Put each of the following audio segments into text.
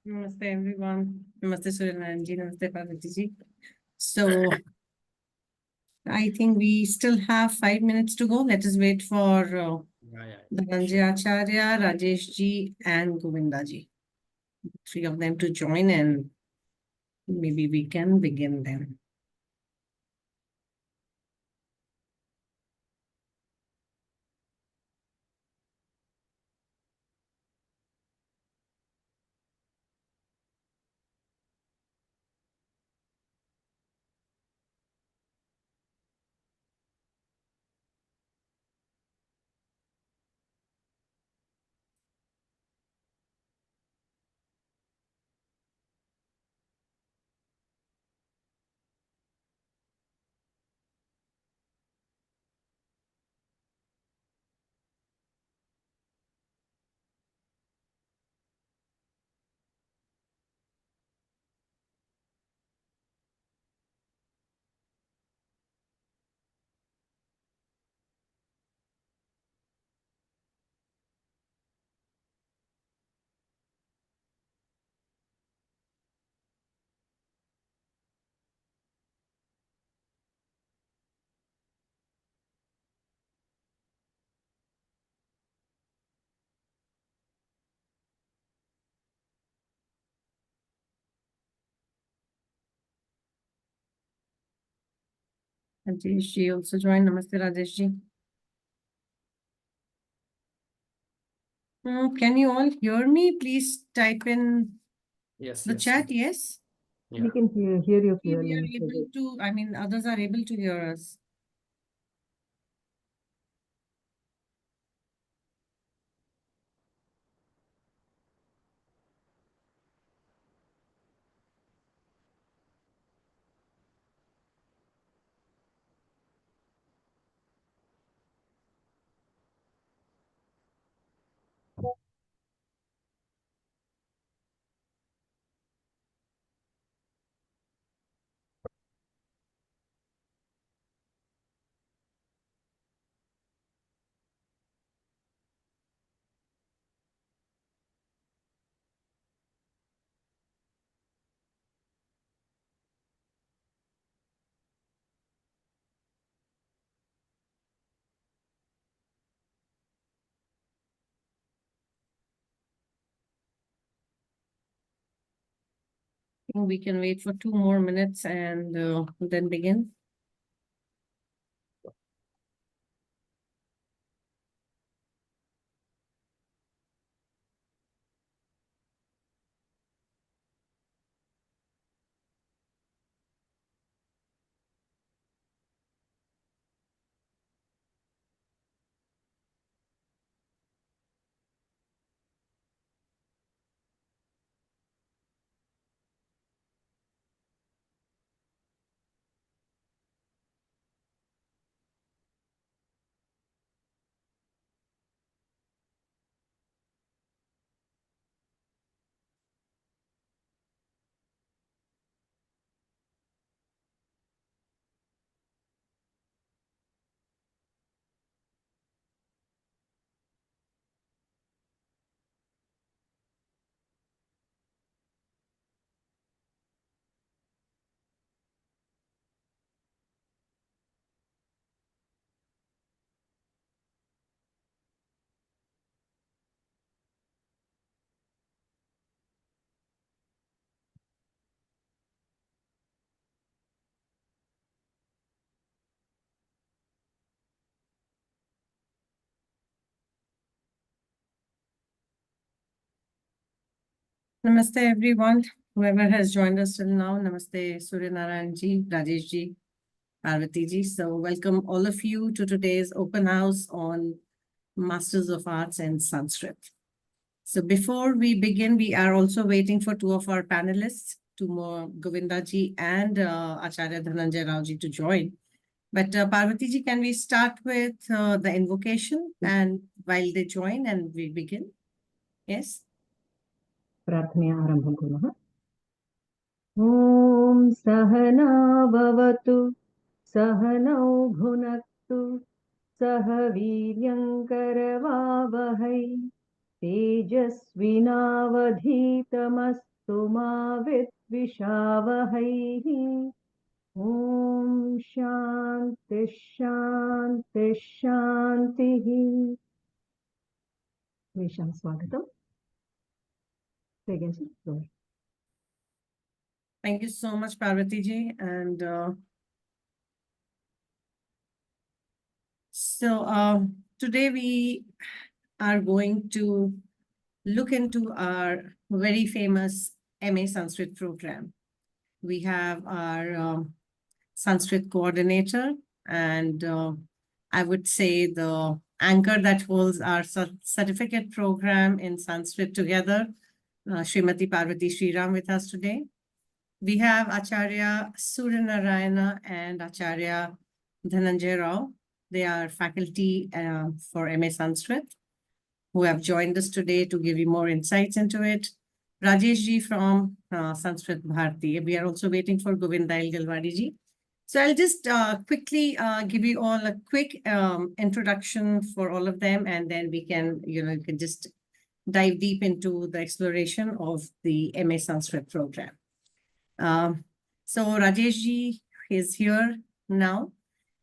Namaste everyone. Namaste Suryanarayan ji. Namaste Parvati ji. So I think we still have 5 minutes to go. Let us wait for Dhananjay Acharya, Rajesh ji and Govinda ji. Three of them to join and maybe we can begin then. Rajesh ji also join. Namaste Rajesh ji. Can you all hear me? Please type in the chat. Yes. We can hear you We are clearly. able to, others are able to hear us. I think we can wait for 2 more minutes and then begin. Namaste everyone, whoever has joined us till now. Namaste Suryanarayan ji, Rajesh ji, Parvati ji. So welcome all of you to today's open house on Masters of Arts in Sanskrit. So before we begin, we are also waiting for two of our panelists, two more, Govinda ji and Acharya Dhananjay Rao ji to join. But Parvati ji, can we start with the invocation and while they join and we begin? Yes. प्रार्थनया आरम्भं कुर्मः। ॐ सहना भवतु सहनौ भुनक्तु सह वीर्यङ्करवावहै तेजस्विनावधीतमस्तु मा विद्विषावहैः ॐ शान्ति शान्ति शान्तिः तेषां स्वागतम् Thank you so much, Parvati ji. And today we are going to look into our very famous MA Sanskrit program. We have our Sanskrit coordinator, and I would say the anchor that holds our certificate program in Sanskrit together, Srimati Parvati Sriram with us today. We have Acharya Suryanarayana and Acharya Dhananjay Rao. They are faculty for MA Sanskrit who have joined us today to give you more insights into it. Rajesh ji from Sanskrit Bharati. We are also waiting for Govindail Galwadi ji. So I'll just quickly give you all a quick introduction for all of them, and then we can, you can just dive deep into the exploration of the MA Sanskrit program. So Rajesh ji is here now.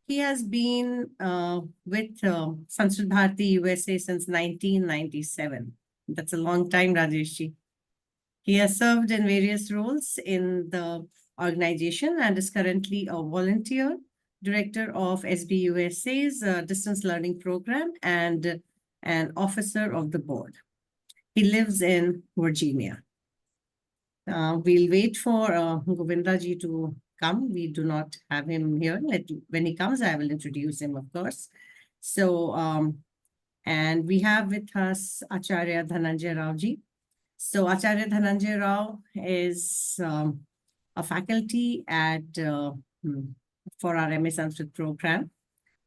He has been with Sanskrit Bharati USA since 1997. That's a long time, Rajesh ji. He has served in various roles in the organization and is currently a volunteer director of SBUSA's distance learning program and an officer of the board. He lives in Virginia. We'll wait for Govinda ji to come. We do not have him here. When he comes, I will introduce him, of course. So, and we have with us Acharya Dhananjay Rao ji. So Acharya Dhananjay Rao is a faculty at for our MA Sanskrit program,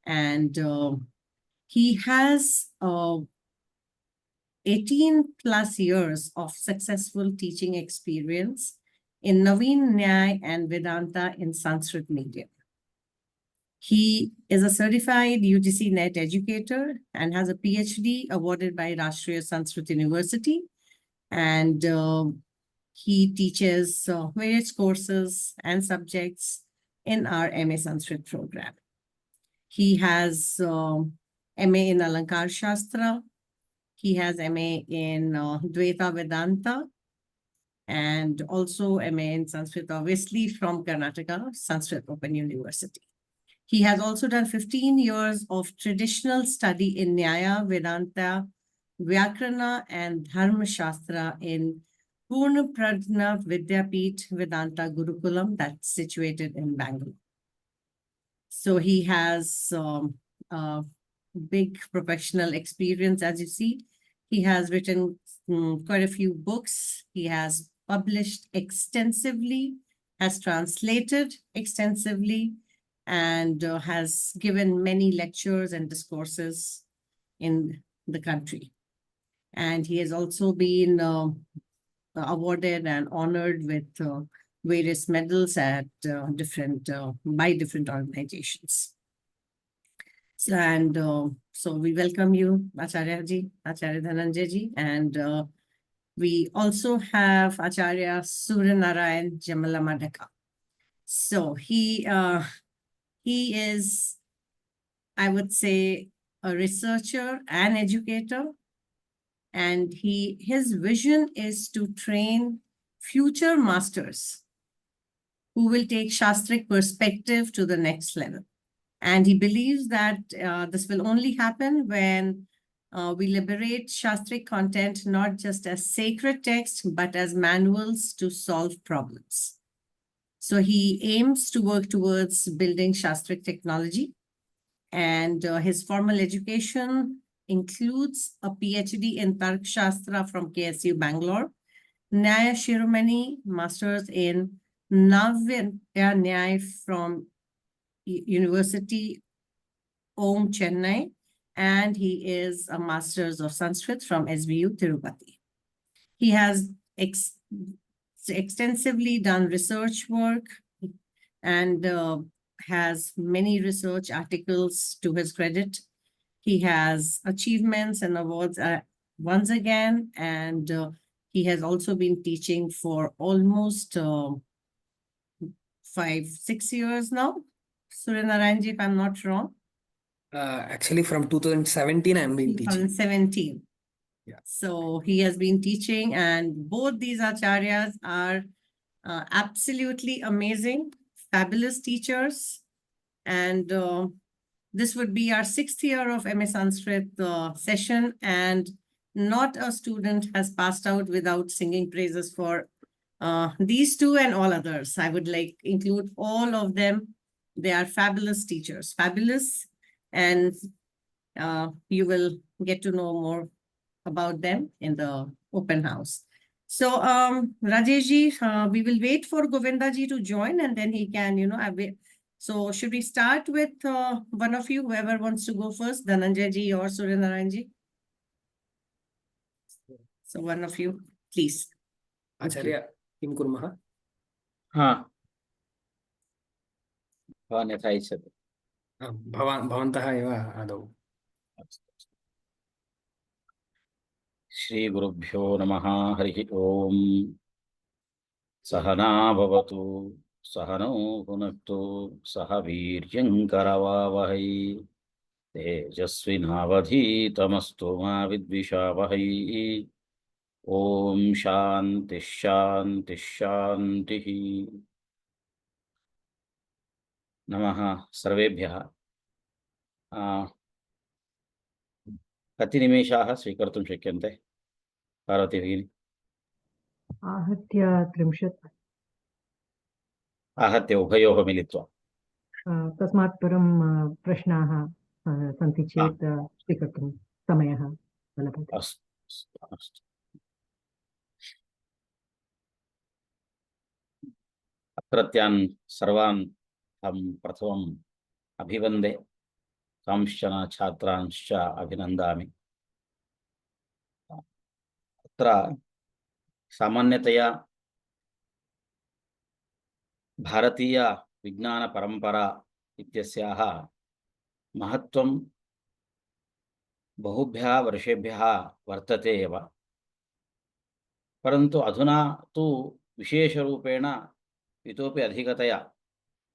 and he has 18 plus years of successful teaching experience in Naveen Nyay and Vedanta in Sanskrit medium. He is a certified UGC NET educator and has a PhD awarded by Rashtriya Sanskrit University. And he teaches various courses and subjects in our MA Sanskrit program. He has MA in Alankar Shastra. He has MA in Dvaita Vedanta, and also MA in Sanskrit, obviously from Karnataka, Sanskrit Open University. He has also done 15 years of traditional study in Nyaya, Vedanta, Vyakarana, and Dharma Shastra in Purna Prajna Vidyapith Vedanta Gurukulam, that's situated in Bangalore. So he has big professional experience, as you see. He has written quite a few books. He has published extensively, has translated extensively, and has given many lectures and discourses in the country. And he has also been awarded and honored with various medals at by different organizations. So we welcome you, Acharya ji, Acharya Dhananjay ji, and we also have Acharya Suryanarayan Jamalamadaka. So he is, I would say, a researcher and educator, and his vision is to train future masters who will take Shastric perspective to the next level. And he believes that this will only happen when we liberate Shastric content not just as sacred text, but as manuals to solve problems. So he aims to work towards building Shastric technology, and his formal education includes a PhD in Tark Shastra from KSU Bangalore, Nyaya Shiromani Masters in Navya Nyaya from University Om Chennai, and he is a Master's of Sanskrit from SBU Tirupati. He has extensively done research work and has many research articles to his credit. He has achievements and awards once again, and He has also been teaching for almost 5-6 years now. Surya Narayanji, if I'm not wrong. Actually, from 2017, I've been teaching. 2017. Yeah. So he has been teaching, and both these acharyas are absolutely amazing, fabulous teachers. And this would be our 6th year of MA Sanskrit session, and not a student has passed out without singing praises for these two and all others. I would like include all of them. They are fabulous teachers, fabulous, and you will get to know more about them in the open house. So, Rajeshji, we will wait for Govindaji to join, and then he can, So should we start with one of you, whoever wants to go first, Dhananjayji or Surya Narayanji? So one of you, please. Acharya, किं कुर्मः? भवान् यथा इच्छति। भवन्तः एव आदौ। श्रीगुरुभ्यो नमः। हरिः ओम्। सहना भवतु, सहनौ भुनक्तु, सह वीर्यङ्करवावहै, तेजस्विनावधीतमस्तु मा विद्विषावहै। ॐ शान्तिः शान्तिः शान्तिः। नमः सर्वेभ्यः। कति निमेषाः स्वीकर्तुं शक्यन्ते पार्वती भगिनी? आहत्य 30। आहत्य उभयोः मिलित्वा। तस्मात् परं प्रश्नाः सन्ति चेत् स्वीकर्तुं समयः लभते। अस्तु अस्तु। अत्रत्यान् सर्वान् अहं प्रथमम् अभिवन्दे, कांश्चन छात्रांश्च अभिनन्दामि। अत्र सामान्यतया भारतीय विज्ञानपरम्परा इत्यस्याः महत्त्वं बहुभ्यः वर्षेभ्यः वर्तते एव, परन्तु अधुना तु विशेषरूपेण इतोपि अधिकतया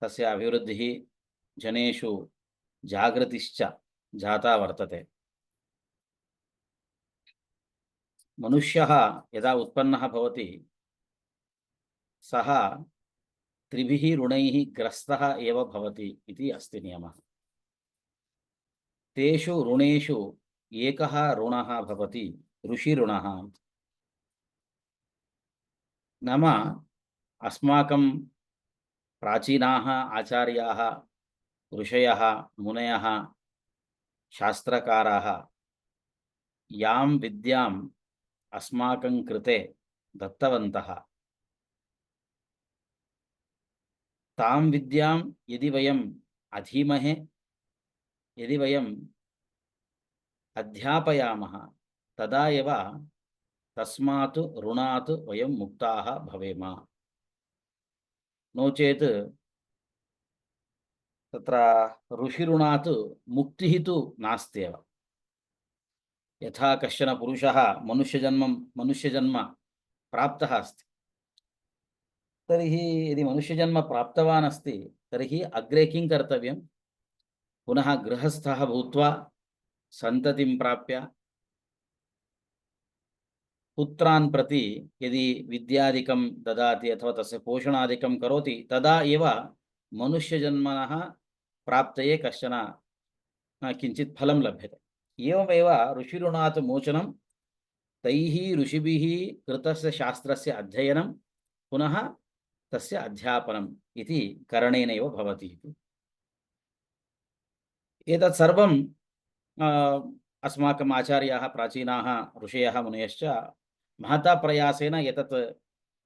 तस्य अभिवृद्धिः जनेषु जागृतिश्च जाता वर्तते। मनुष्यः यदा उत्पन्नः भवति सः त्रिभिः ऋणैः ग्रस्तः एव भवति इति अस्ति नियमः। तेषु ऋणेषु एकः ऋणः भवति ऋषिऋणः। नाम अस्माकं प्राचीनाः आचार्याः, ऋषयः, मुनयः, शास्त्रकाराः यां विद्याम् अस्माकं कृते दत्तवन्तः, तां विद्यां यदि वयम् अधीमहे, यदि वयम् अध्यापयामः, तदा एव तस्मात् ऋणात् वयं मुक्ताः भवेम। नो चेत् तत्र ऋषिऋणात् मुक्तिः तु नास्त्येव। यथा कश्चन पुरुषः मनुष्यजन्म प्राप्तः अस्ति, तर्हि यदि मनुष्यजन्म प्राप्तवान् अस्ति तर्हि अग्रे किं कर्तव्यं? पुनः गृहस्थः भूत्वा सन्ततिं प्राप्य पुत्रान् प्रति यदि विद्यादिकं ददाति अथवा तस्य पोषणादिकं करोति, तदा एव मनुष्यजन्मनः प्राप्तये कश्चन किञ्चित् फलं लभ्यते। एवमेव ऋषिऋणात् मोचनं, तैः ऋषिभिः कृतस्य शास्त्रस्य अध्ययनं, पुनः तस्य अध्यापनम् इति करणेनैव भवति इति। एतत् सर्वं अस्माकम् आचार्याः, प्राचीनाः ऋषयः, मुनयश्च महता प्रयासेन एतत्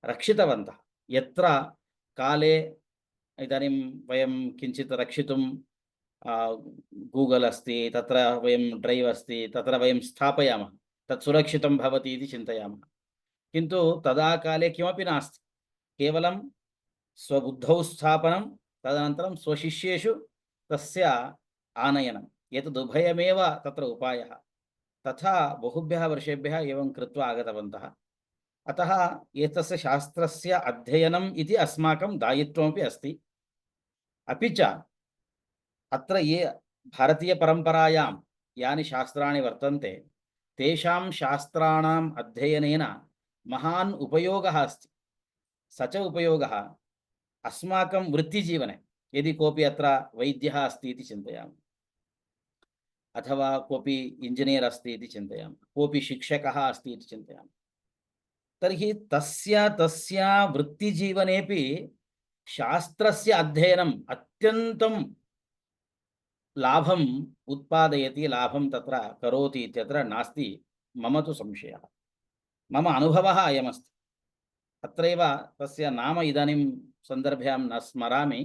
रक्षितवन्तः। यत्र काले इदानीं वयं किञ्चित् रक्षितुं गूगल अस्ति, तत्र वयं ड्रैव् अस्ति, तत्र वयं स्थापयामः, तत् सुरक्षितं भवति इति चिन्तयामः। किन्तु तदा काले किमपि नास्ति, केवलं स्वबुद्धौ स्थापनं, तदनन्तरं स्वशिष्येषु तस्य आनयनम्, एतदुभयमेव तत्र उपायः। तथा बहुभ्यः वर्षेभ्यः एवं कृत्वा आगतवन्तः। अतः एतस्य शास्त्रस्य अध्ययनम् इति अस्माकं दायित्वमपि अस्ति। अपि च अत्र ये भारतीयपरम्परायां यानि शास्त्राणि वर्तन्ते तेषां शास्त्राणाम् अध्ययनेन महान् उपयोगः अस्ति। स च उपयोगः अस्माकं वृत्तिजीवने, यदि कोऽपि अत्र वैद्यः अस्ति इति चिन्तयामः, अथवा कोऽपि इंजिनियर् अस्ति इति चिन्तयामः, कोऽपि शिक्षकः अस्ति इति चिन्तयामः, तर्हि तस्य वृत्तिजीवनेपि शास्त्रस्य अध्ययनम् अत्यन्तं लाभम् उत्पादयति, लाभं तत्र करोति इत्यत्र नास्ति मम तु संशयः। मम अनुभवः अयमस्ति। अत्रैव तस्य नाम इदानीं सन्दर्भ्यां न स्मरामि।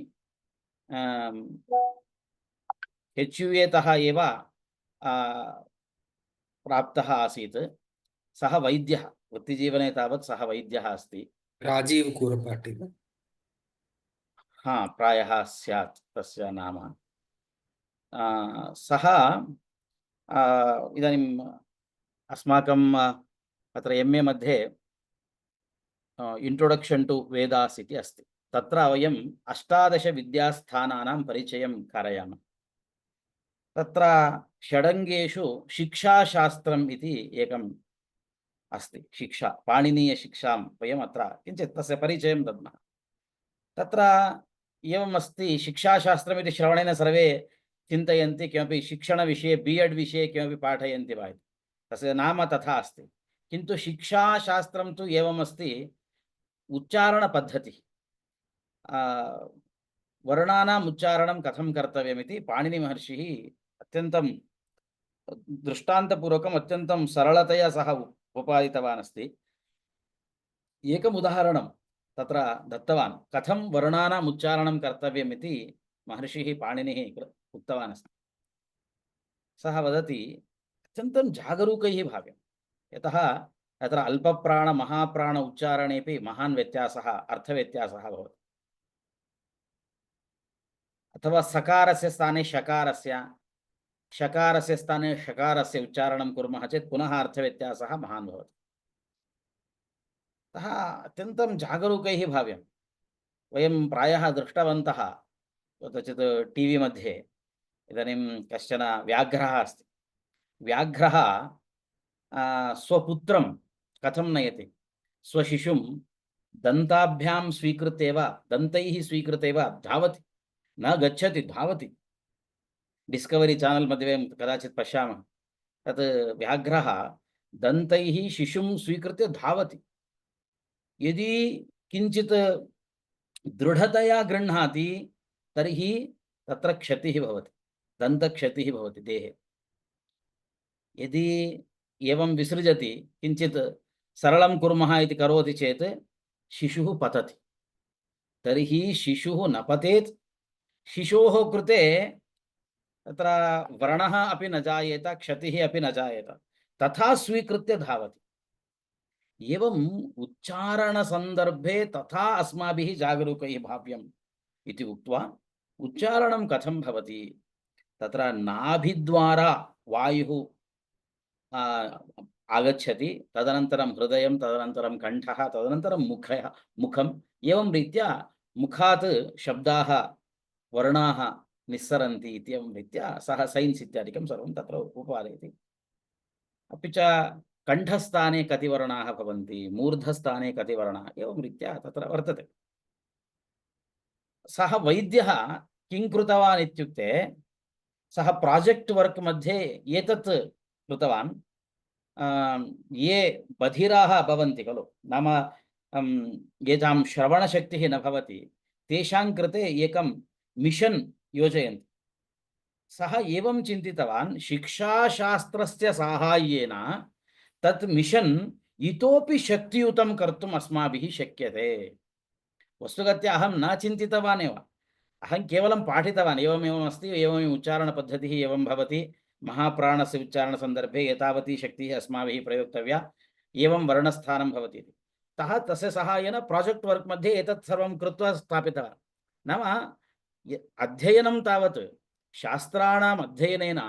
HUA तः एव प्राप्तः आसीत्। सः वैद्यः, वृत्तिजीवने तावत् सः वैद्यः अस्ति। राजीव कूरपाटिल। हाँ, प्रायः स्यात् तस्य नाम। सः इदानीम् अस्माकं अत्र MA मध्ये इंट्रोडक्शन टू वेदास् इति अस्ति। तत्र वयम् 18 विद्यास्थानानां परिचयं कारयामः। तत्र षडङ्गेषु शिक्षाशास्त्रम् इति एकम् अस्ति। शिक्षा, पाणिनीयशिक्षां वयम् अत्र किञ्चित् तस्य परिचयं दद्मः। तत्र एवम् अस्ति, शिक्षाशास्त्रमिति श्रवणेन सर्वे चिन्तयन्ति किमपि शिक्षणविषये B.Ed विषये किमपि पाठयन्ति वा इति। तस्य नाम तथा अस्ति, किन्तु शिक्षाशास्त्रं तु एवम् अस्ति, उच्चारणपद्धतिः, वर्णानाम् उच्चारणं कथं कर्तव्यमिति पाणिनिमहर्षिः अत्यन्तं दृष्टान्तपूर्वकम् अत्यन्तं सरलतया सः उपपादितवान् अस्ति। एकम् उदाहरणं तत्र दत्तवान्, कथं वर्णानाम् उच्चारणं कर्तव्यमिति महर्षिः पाणिनिः उक्तवान् अस्ति। सः वदति, अत्यन्तं जागरूकैः भाव्यं, यतः तत्र अल्पप्राण महाप्राण उच्चारणेपि महान् व्यत्यासः, अर्थव्यत्यासः भवति। अथवा सकारस्य स्थाने शकारस्य, शकारस्य स्थाने षकारस्य उच्चारणं कुर्मः चेत् पुनः अर्थव्यत्यासः महान् भवति। अतः अत्यन्तं जागरूकैः भाव्यं। वयं प्रायः दृष्टवन्तः कुत्रचित् TV मध्ये, इदानीं कश्चन व्याघ्रः अस्ति। व्याघ्रः स्वपुत्रं कथं नयति, स्वशिशुं दन्ताभ्यां स्वीकृत्येव, दन्तैः स्वीकृत्येव धावति, न गच्छति, धावति। डिस्कवरी चैनल मध्ये वयं कदाचित् पश्यामः, तत् व्याघ्रः दन्तैः शिशुं स्वीकृत्य धावति। यदि किञ्चित् दृढतया गृह्णाति तर्हि तत्र क्षतिः भवति, दन्तक्षतिः भवति देहे। यदि एवं विसृजति, किञ्चित् सरलं कुर्मः इति करोति चेत् शिशुः पतति। तर्हि शिशुः न पतेत्, शिशोः कृते तत्र व्रणः अपि न जायेत, क्षतिः अपि न जायेत, तथा स्वीकृत्य धावति। एवम् उच्चारणसन्दर्भे तथा अस्माभिः जागरूकैः भाव्यम् इति उक्त्वा, उच्चारणं कथं भवति, तत्र नाभिद्वारा वायुः आगच्छति, तदनन्तरं हृदयं, तदनन्तरं कण्ठः, तदनन्तरं मुखम्, एवं रीत्या मुखात् शब्दाः, वर्णाः निस्सरन्ति इत्येवं रीत्या सः सैन्स् इत्यादिकं सर्वं तत्र उपपादयति। अपि च कण्ठस्थाने कति वर्णाः भवन्ति, मूर्धस्थाने कति वर्णाः, एवं रीत्या तत्र वर्तते। सः वैद्यः किं कृतवान् इत्युक्ते, सः प्राजेक्ट् वर्क् मध्ये एतत् कृतवान्। ये बधिराः भवन्ति खलु, नाम येषां श्रवणशक्तिः न भवति, तेषां कृते एकं मिशन् योजयन्ति। सः एवं चिन्तितवान्, शिक्षाशास्त्रस्य साहाय्येन तत् मिशन् इतोपि शक्तियुतं कर्तुम् अस्माभिः शक्यते। वस्तुगत्या अहं न चिन्तितवान् एव, अहं केवलं पाठितवान्, एवमेवम् अस्ति, एवमेवम् उच्चारणपद्धतिः एवं भवति, महाप्राणस्य उच्चारणसन्दर्भे एतावती शक्तिः अस्माभिः प्रयोक्तव्या, एवं वर्णस्थानं भवति इति। तस्य सहायेन प्राजेक्ट् वर्क् मध्ये एतत् सर्वं कृत्वा स्थापितवान्। नाम अध्ययनं तावत्, शास्त्राणाम् अध्ययनेन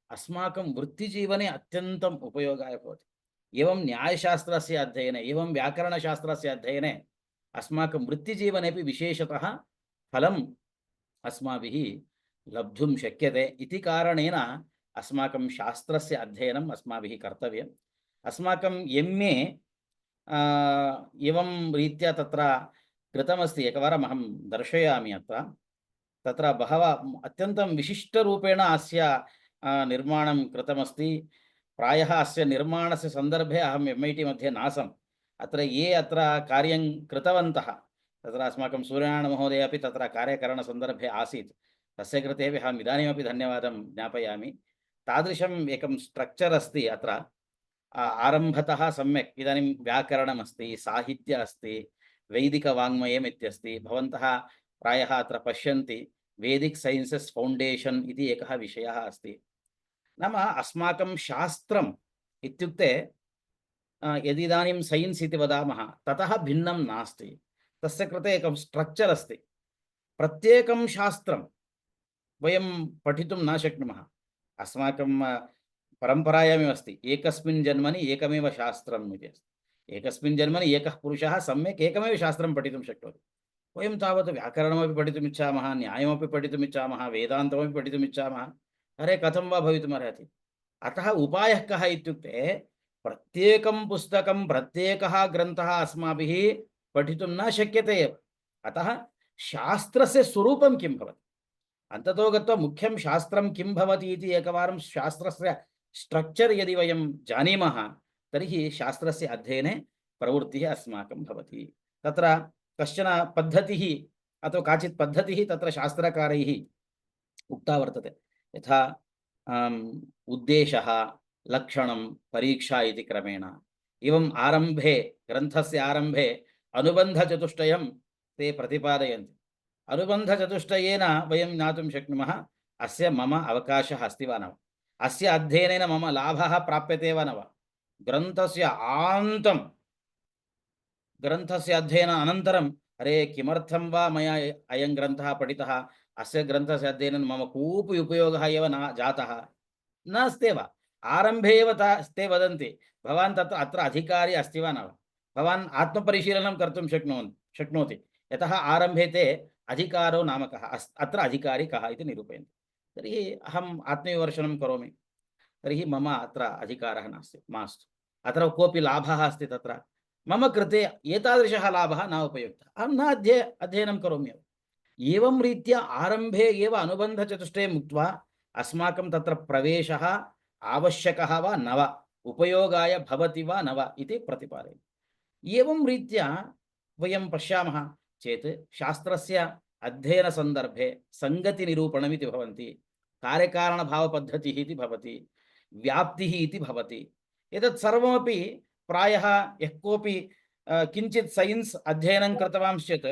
अस्माकं वृत्तिजीवने अत्यन्तम् उपयोगाय भवति। एवं न्यायशास्त्रस्य अध्ययने एवं व्याकरणशास्त्रस्य अध्ययने अस्माकं वृत्तिजीवनेपि विशेषतः फलम् अस्माभिः लब्धुं शक्यते इति कारणेन अस्माकं शास्त्रस्य अध्ययनम् अस्माभिः कर्तव्यम्। अस्माकं MA एवं रीत्या तत्र कृतमस्ति। एकवारम् अहं दर्शयामि अत्र। तत्र बहवः अत्यन्तं विशिष्टरूपेण अस्य निर्माणं कृतमस्ति। प्रायः अस्य निर्माणस्य सन्दर्भे अहं MIT मध्ये नासम्। अत्र ये अत्र कार्यं कृतवन्तः तत्र अस्माकं सूर्यनारायणमहोदय अपि तत्र कार्यकरणसन्दर्भे आसीत्। तस्य कृते अपि अहम् इदानीमपि धन्यवादं ज्ञापयामि। तादृशम् एकं स्ट्रक्चर् अस्ति अत्र। आरम्भतः सम्यक् इदानीं व्याकरणमस्ति, साहित्य अस्ति, वैदिकवाङ्मयम् इत्यस्ति। भवन्तः प्रायः अत्र पश्यन्ति वेदिक् सैन्सस् फौण्डेशन् इति एकः विषयः अस्ति। नाम अस्माकं शास्त्रम् इत्युक्ते यदि इदानीं सैन्स् इति वदामः ततः भिन्नं नास्ति। तस्य कृते एकं स्ट्रक्चर् अस्ति। प्रत्येकं शास्त्रं वयं पठितुं न शक्नुमः। अस्माकं परम्परायामेव अस्ति एकस्मिन् जन्मनि एकमेव शास्त्रम् इति अस्ति। एकस्मिन् जन्मनि एकः पुरुषः सम्यक् एकमेव शास्त्रं पठितुं शक्नोति। वयं तावत् व्याकरणमपि पठितुम् इच्छामः, न्यायमपि पठितुम् इच्छामः, वेदान्तमपि पठितुम् इच्छामः। अरे कथं वा भवितुमर्हति? अतः उपायः कः इत्युक्ते प्रत्येकं पुस्तकं प्रत्येकः ग्रन्थः अस्माभिः पठितुं न शक्यते एव। अतः शास्त्रस्य स्वरूपं किं भवति, अन्ततो गत्वा मुख्यं शास्त्रं किं भवति इति एकवारं शास्त्रस्य स्ट्रक्चर् यदि वयं जानीमः तर्हि शास्त्रस्य अध्ययने प्रवृत्तिः अस्माकं भवति। तत्र कश्चन पद्धतिः अथवा काचित् पद्धतिः तत्र शास्त्रकारैः उक्ता वर्तते। यथा उद्देशः, लक्षणं, परीक्षा इति क्रमेण। एवं आरम्भे ग्रन्थस्य आरम्भे अनुबन्धचतुष्टयं ते प्रतिपादयन्ति। अनुबन्धचतुष्टयेन वयं ज्ञातुं शक्नुमः अस्य मम अवकाशः अस्ति वा न वा, अस्य अध्ययनेन मम लाभः प्राप्यते वा न वा। ग्रन्थस्य आन्तं ग्रन्थस्य अध्ययन अनन्तरं अरे किमर्थं वा मया अयं ग्रन्थः पठितः, अस्य ग्रन्थस्य अध्ययनेन मम कोऽपि उपयोगः एव न जातः नास्त्येव। आरम्भे एव ते वदन्ति भवान् तत्र अत्र अधिकारी अस्ति वा न वा, भवान् आत्मपरिशीलनं कर्तुं शक्नोति। यतः आरम्भे ते अधिकारो नाम कः, अत्र अधिकारी कः इति निरूपयन्ति। तर्हि अहम् आत्मविमर्शनं करोमि, तर्हि मम अत्र अधिकारः नास्ति, मास्तु। अत्र कोऽपि लाभः अस्ति, तत्र मम कृते एतादृशः लाभः न उपयुक्तः, अहं न अध्ययनं करोमि एव। एवं रीत्या आरम्भे एव अनुबन्धचतुष्टयम् उक्त्वा अस्माकं तत्र प्रवेशः आवश्यकः वा न वा, उपयोगाय भवति वा न वा इति प्रतिपादयति। एवं रीत्या वयं पश्यामः चेत् शास्त्रस्य अध्ययनसन्दर्भे सङ्गतिनिरूपणमिति भवन्ति, कार्यकारणभावपद्धतिः इति भवति, व्याप्तिः इति भवति। एतत् सर्वमपि प्रायः यः कोऽपि किञ्चित् सैन्स् अध्ययनं कृतवांश्चेत्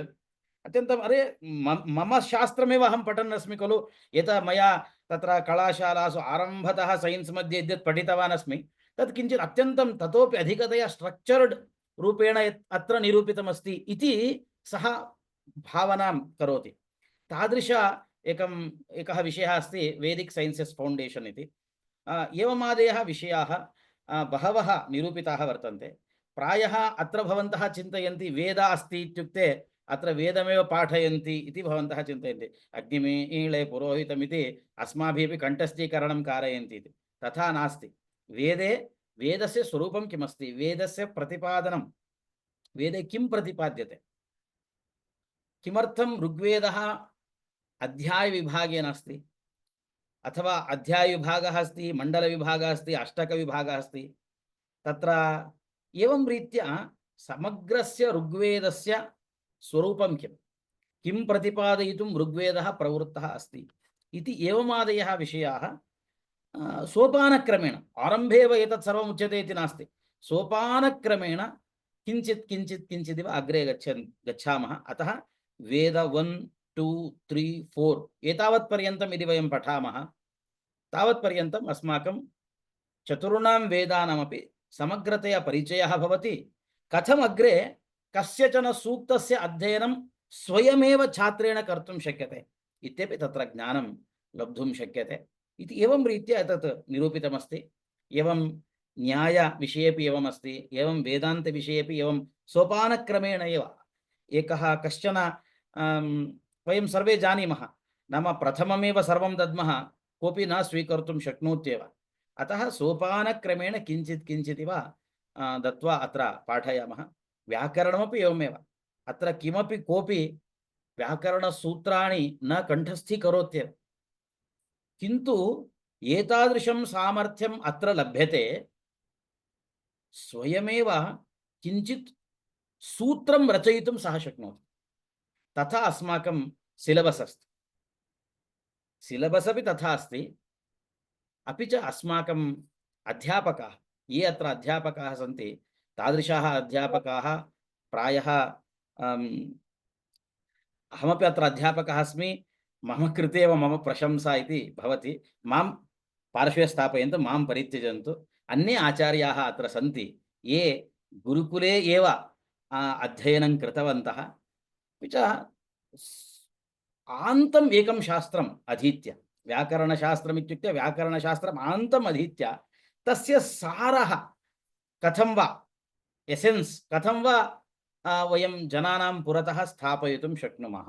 अत्यन्तम् अरे मम शास्त्रमेव अहं पठन् अस्मि खलु, यतः मया तत्र कलाशालासु आरम्भतः सैन्स् मध्ये यद्यत् पठितवान् अस्मि तत् किञ्चित् अत्यन्तं ततोपि अधिकतया स्ट्रक्चर्ड् रूपेण अत्र निरूपितमस्ति इति सः भावनां करोति। तादृश एकः विषयः अस्ति वेदिक् सैन्सस् फौण्डेशन् इति। एवमादयः विषयाः बहवः निरूपिताः वर्तन्ते। प्रायः अत्र भवन्तः चिन्तयन्ति वेद अस्ति इत्युक्ते अत्र वेदमेव पाठयन्ति इति भवन्तः चिन्तयन्ति, अग्निमीळे पुरोहितमिति अस्माभिः अपि कण्ठस्थीकरणं कारयन्ति इति। तथा नास्ति। वेदे वेदस्य स्वरूपं किमस्ति, वेदस्य प्रतिपादनं, वेदे किं प्रतिपाद्यते, किमर्थं ऋग्वेदः अध्यायविभागेन अस्ति, अथवा अध्यायविभागः अस्ति, मण्डलविभागः अस्ति, अष्टकविभागः अस्ति। तत्र एवं रीत्या समग्रस्य ऋग्वेदस्य स्वरूपं किं प्रतिपादयितुं ऋग्वेदः प्रवृत्तः अस्ति इति एवमादयः विषयाः सोपानक्रमेण, आरम्भे एव एतत् सर्वम् उच्यते इति नास्ति, सोपानक्रमेण किञ्चित् किञ्चित् किञ्चिदिव अग्रे गच्छामः। अतः वेद 1, 2, 3, 4 एतावत्पर्यन्तं यदि वयं पठामः तावत्पर्यन्तम् अस्माकं चतुर्णां वेदानामपि समग्रतया परिचयः भवति। कथम् अग्रे कस्यचन सूक्तस्य अध्ययनं स्वयमेव छात्रेण कर्तुं शक्यते इत्यपि तत्र ज्ञानं लब्धुं शक्यते इति एवं रीत्या एतत् निरूपितमस्ति। एवं न्यायविषयेपि एवमस्ति, एवं वेदान्तविषयेपि एवं सोपानक्रमेण एव एकः कश्चन वयं सर्वे जानीमः, नाम प्रथममेव सर्वं दद्मः कोऽपि न स्वीकर्तुं शक्नोत्येव। अतः सोपानक्रमेण किञ्चित् किञ्चिदिव दत्वा अत्र पाठयामः। व्याकरणमपि एवमेव, अत्र किमपि कोऽपि व्याकरणसूत्राणि न कण्ठस्थीकरोत्येव, किन्तु एतादृशं सामर्थ्यम् अत्र लभ्यते, स्वयमेव किञ्चित् सूत्रं रचयितुं सः शक्नोति। तथा अस्माकं सिलेबस् अस्ति, सिलेबस् अपि तथा अस्ति। अपि च अस्माकम् अध्यापकाः, ये अत्र अध्यापकाः सन्ति, तादृशाः अध्यापकाः प्रायः अहमपि अत्र अध्यापकः अस्मि, मम कृते एव मम प्रशंसा इति भवति। मां पार्श्वे स्थापयन्तु, मां परित्यजन्तु। अन्ये आचार्याः अत्र सन्ति ये गुरुकुले एव अध्ययनं कृतवन्तः, अपि च आन्तम् एकं शास्त्रम् अधीत्य, व्याकरणशास्त्रम् इत्युक्ते व्याकरणशास्त्रम् आन्तम् अधीत्य तस्य सारः कथं वा, एसेन्स् कथं वा वयं जनानां पुरतः स्थापयितुं शक्नुमः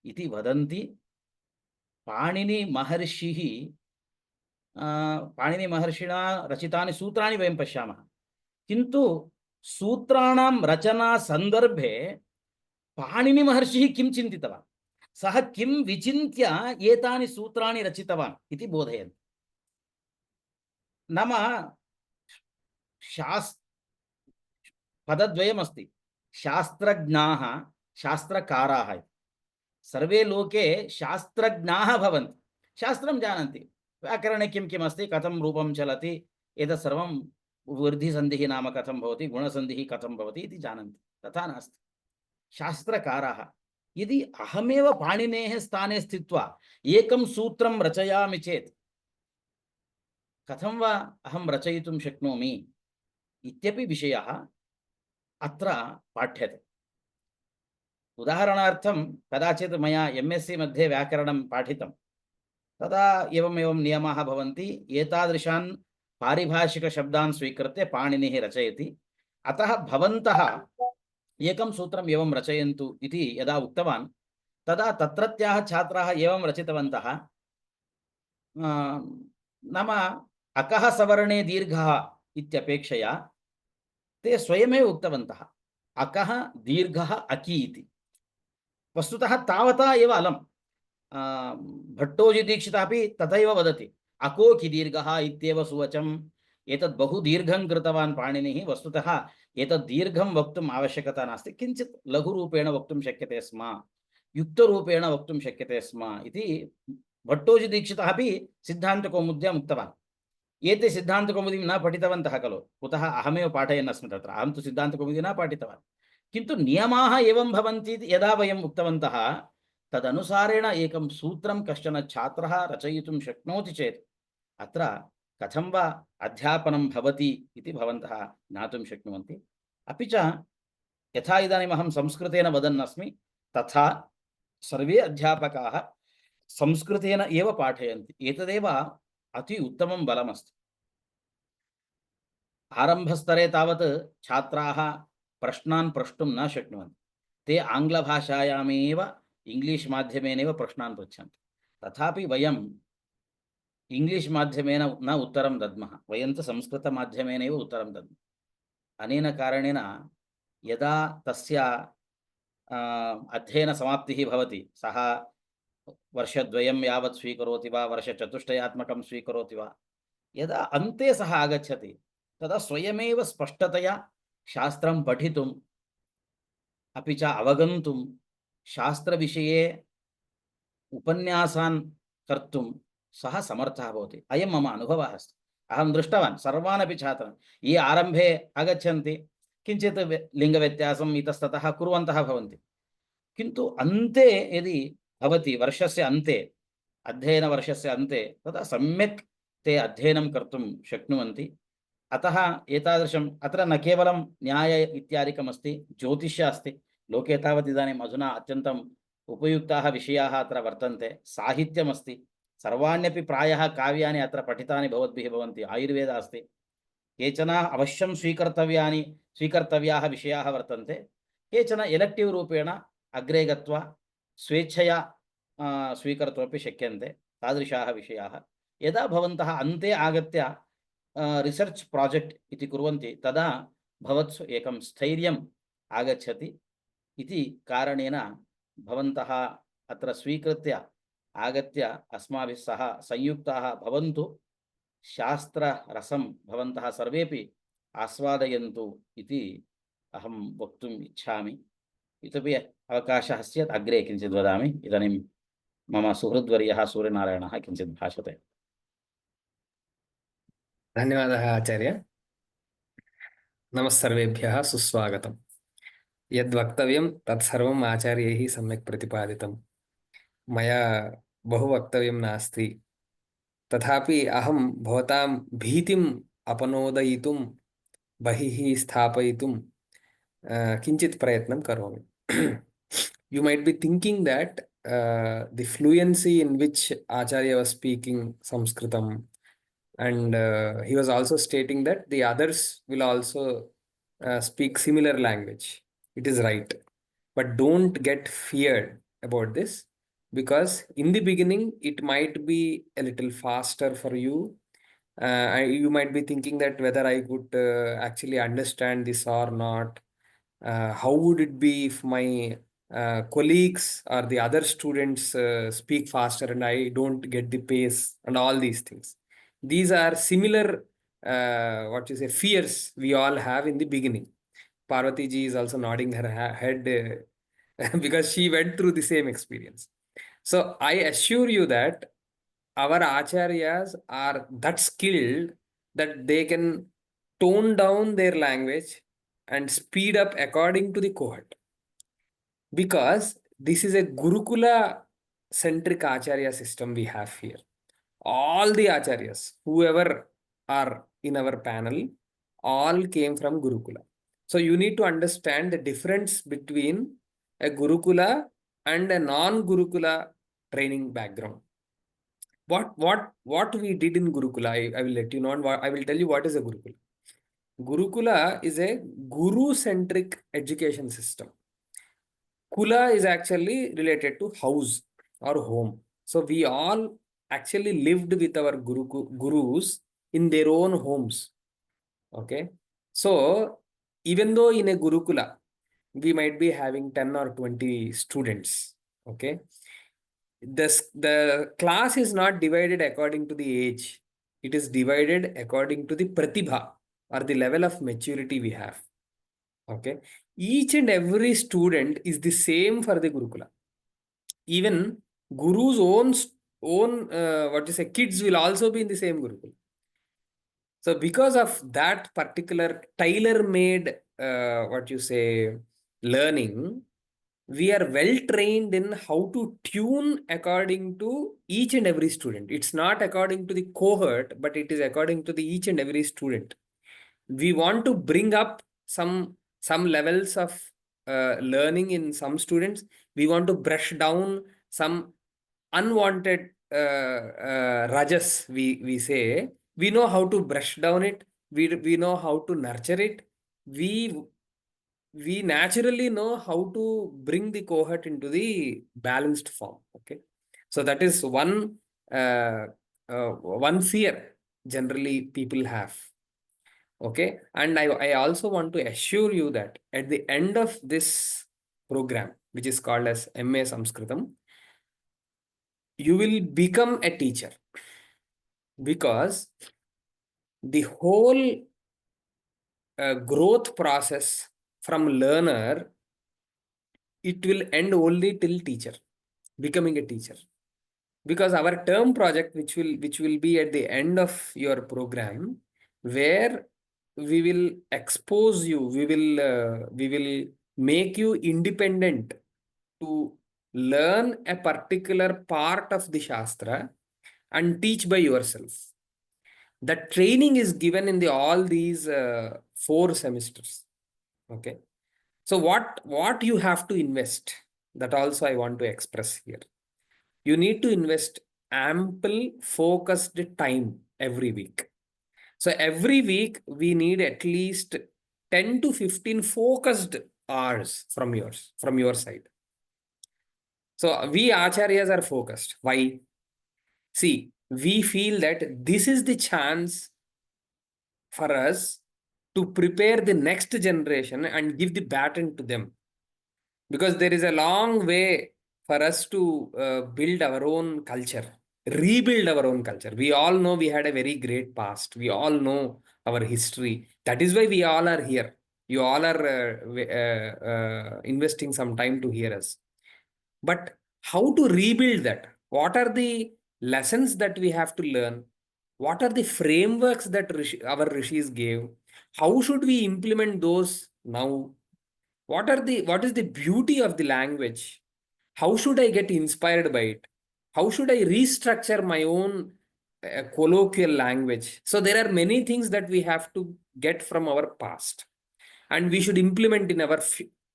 इति वदन्ति। पाणिनिमहर्षिणा रचितानि सूत्राणि वयं पश्यामः, किन्तु सूत्राणां रचना सन्दर्भे पाणिनिमहर्षिः किं चिन्तितवान्, सः किं विचिन्त्य एतानि सूत्राणि रचितवान् इति बोधयन्ति। नाम पदद्वयमस्ति, शास्त्रज्ञाः शास्त्रकाराः। सर्वे लोके शास्त्रज्ञाः भवन्ति, शास्त्रं जानन्ति, व्याकरणे किं किम् अस्ति, कथं रूपं चलति, एतत् सर्वं वृद्धिसन्धिः नाम कथं भवति, गुणसन्धिः कथं भवति इति जानन्ति। तथा नास्ति, शास्त्रकाराः। यदि अहमेव पाणिनेः स्थाने स्थित्वा एकं सूत्रं रचयामि चेत् कथं वा अहं रचयितुं शक्नोमि इत्यपि विषयः अत्र पाठ्यते। उदाहरणार्थं कदाचित् मया MSc मध्ये व्याकरणं पाठितं, तदा एवं नियमाः भवन्ति, एतादृशान् पारिभाषिकशब्दान् स्वीकृत्य पाणिनिः रचयति, अतः भवन्तः एकं सूत्रम् एवं रचयन्तु इति यदा उक्तवान्, तदा तत्रत्याः छात्राः एवं रचितवन्तः। नाम अकः सवर्णे दीर्घः इत्यपेक्षया ते स्वयमेव उक्तवन्तः अकः दीर्घः अकि इति। वस्तुतः तावता एव अलम्। भट्टोजिदीक्षितः अपि तथैव वदति, अकोकि दीर्घः इत्येव सुवचम्। एतत् बहु दीर्घं कृतवान् पाणिनिः। वस्तुतः एतत् दीर्घं वक्तुम् आवश्यकता नास्ति, किञ्चित् लघुरूपेण वक्तुं शक्यते स्म, युक्तरूपेण वक्तुं शक्यते स्म इति भट्टोजिदीक्षितः अपि सिद्धान्तकौमुद्याम् उक्तवान्। एते सिद्धान्तकौमुदीं न पठितवन्तः खलु, कुतः अहमेव पाठयन् अस्मि तत्र, अहं तु सिद्धान्तकौमुदीं न पाठितवान्, किन्तु नियमाः एवं भवन्ति इति यदा वयम् उक्तवन्तः, तदनुसारेण एकं सूत्रं कश्चन छात्रः रचयितुं शक्नोति चेत् अत्र कथं वा अध्यापनं भवति इति भवन्तः ज्ञातुं शक्नुवन्ति। अपि च यथा इदानीम् अहं संस्कृतेन वदन् अस्मि, तथा सर्वे अध्यापकाः संस्कृतेन एव पाठयन्ति। एतदेव अति उत्तमं बलमस्ति। आरम्भस्तरे तावत् छात्राः प्रश्नान् प्रष्टुं न शक्नुवन्ति, ते आङ्ग्लभाषायामेव इंग्लिश माध्यमेनैव प्रश्नान् पृच्छन्ति। तथापि वयम् इंग्लिश माध्यमेन न उत्तरं दद्मः, वयं तु संस्कृतमाध्यमेनैव उत्तरं दद्मः। अनेन कारणेन यदा तस्य अध्ययनसमाप्तिः भवति, सः वर्षद्वयं यावत् स्वीकरोति वा, वर्षचतुष्टयात्मकं स्वीकरोति वा, यदा अन्ते सः आगच्छति तदा स्वयमेव स्पष्टतया शास्त्रं पठितुम् अपि च अवगन्तुं, शास्त्रविषये उपन्यासान् कर्तुं सः समर्थः भवति। अयं मम अनुभवः अस्ति। अहं दृष्टवान् सर्वान् अपि छात्रान्, ये आरम्भे आगच्छन्ति किञ्चित् लिङ्गव्यत्यासम् इतस्ततः कुर्वन्तः भवन्ति, किन्तु अन्ते यदि भवति, वर्षस्य अन्ते, अध्ययनवर्षस्य अन्ते, तदा सम्यक् ते अध्ययनं कर्तुं शक्नुवन्ति। अतः एतादृशम् अत्र न केवलं न्याय इत्यादिकम् अस्ति, ज्योतिष्य अस्ति। लोके तावत् इदानीम् अधुना अत्यन्तम् उपयुक्ताः विषयाः अत्र वर्तन्ते। साहित्यमस्ति, सर्वाण्यपि प्रायः काव्यानि अत्र पठितानि भवद्भिः भवन्ति। आयुर्वेदः अस्ति, केचन अवश्यं स्वीकर्तव्याः विषयाः वर्तन्ते, केचन एलेक्टिव् रूपेण अग्रे गत्वा स्वेच्छया स्वीकर्तुमपि शक्यन्ते तादृशाः विषयाः। यदा भवन्तः अन्ते आगत्य रिसर्च् प्राजेक्ट् इति कुर्वन्ति तदा भवत्सु एकं स्थैर्यम् आगच्छति इति कारणेन भवन्तः अत्र स्वीकृत्य आगत्य अस्माभिः सह संयुक्ताः भवन्तु, शास्त्ररसं भवन्तः सर्वेपि आस्वादयन्तु इति अहं वक्तुम् इच्छामि। इतोपि अवकाशः स्यात् अग्रे किञ्चित् वदामि। इदानीं मम सुहृद्वर्यः सूर्यनारायणः किञ्चित् भाषते। धन्यवादः आचार्य। नमस्सर्वेभ्यः सुस्वागतम्। यद्वक्तव्यं तत्सर्वम् आचार्यैः सम्यक् प्रतिपादितं। मया बहु वक्तव्यं नास्ति, तथापि अहं भवतां भीतिम् अपनोदयितुं बहिः स्थापयितुं किञ्चित् प्रयत्नं करोमि। You might be thinking that the fluency in which Acharya was speaking Sanskritam, and he was also stating that the others will also speak similar language. It is right, but don't get feared about this, because in the beginning it might be a little faster for you. You might be thinking that whether I could actually understand this or not. How would it be if my colleagues or the other students speak faster and I don't get the pace, and all these things. These are similar fears we all have in the beginning. Parvati ji is also nodding her head because she went through the same experience. So I assure you that our acharyas are that skilled that they can tone down their language and speed up according to the cohort, because this is a Gurukula centric acharya system we have here. All the acharyas, whoever are in our panel, all came from Gurukula. So you need to understand the difference between a Gurukula and a non-Gurukula training background. What we did in Gurukula, I will let you know, and I will tell you what is a Gurukula. Gurukula is a guru-centric education system. Kula is actually related to house or home. So we all actually lived with our gurus in their own homes. Okay. So even though in a Gurukula, we might be having 10 or 20 students. Okay. The class is not divided according to the age. It is divided according to the pratibha, or the level of maturity we have. Okay. Each and every student is the same for the Gurukula. Even Guru's own kids will also be in the same Gurukula. So because of that particular tailor-made learning, we are well trained in how to tune according to each and every student. It's not according to the cohort, but it is according to the each and every student. We want to bring up some levels of learning in some students. We want to brush down some unwanted rajas, we say. We know how to brush down it. We know how to nurture it. We naturally know how to bring the cohort into the balanced form. Okay, so that is one fear generally people have. Okay, and I also want to assure you that at the end of this program, which is called as MA Sanskritam, you will become a teacher, because the whole growth process from learner, it will end only till teacher, becoming a teacher. Because our term project, which will be at the end of your program, where we will expose you, we will make you independent to learn a particular part of the Shastra and teach by yourself. The training is given in all these 4 semesters. Okay. So what you have to invest, that also I want to express here. You need to invest ample focused time every week. So every week we need at least 10 to 15 focused hours from your side. So we acharyas are focused. Why? See, we feel that this is the chance for us to prepare the next generation and give the baton to them. Because there is a long way for us to build our own culture, rebuild our own culture. We all know we had a very great past. We all know our history. That is why we all are here. You all are investing some time to hear us. But how to rebuild that? What are the lessons that we have to learn? What are the frameworks that our rishis gave? How should we implement those now? What is the beauty of the language? How should I get inspired by it? How should I restructure my own colloquial language? So there are many things that we have to get from our past, and we should implement in our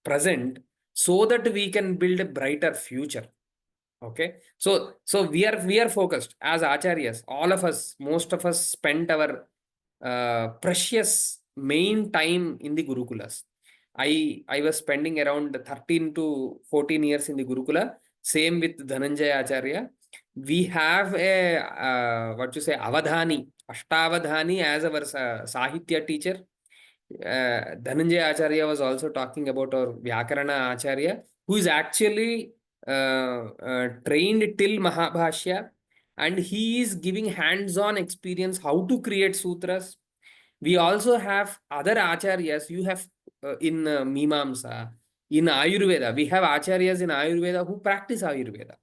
present so that we can build a brighter future. Okay, so we are focused as acharyas. All of us, most of us, spent our precious main time in the gurukulas. I was spending around 13 to 14 years in the gurukula. Same with Dhananjaya Acharya. We have a what you say, avadhani, ashtavadhani as our sahitya teacher. Dhananjaya Acharya was also talking about our Vyakarana Acharya, who is actually trained till Mahabhashya, and he is giving hands-on experience how to create sutras. We also have other acharyas. You have in Mimamsa, in Ayurveda, we have acharyas in Ayurveda who practice Ayurveda,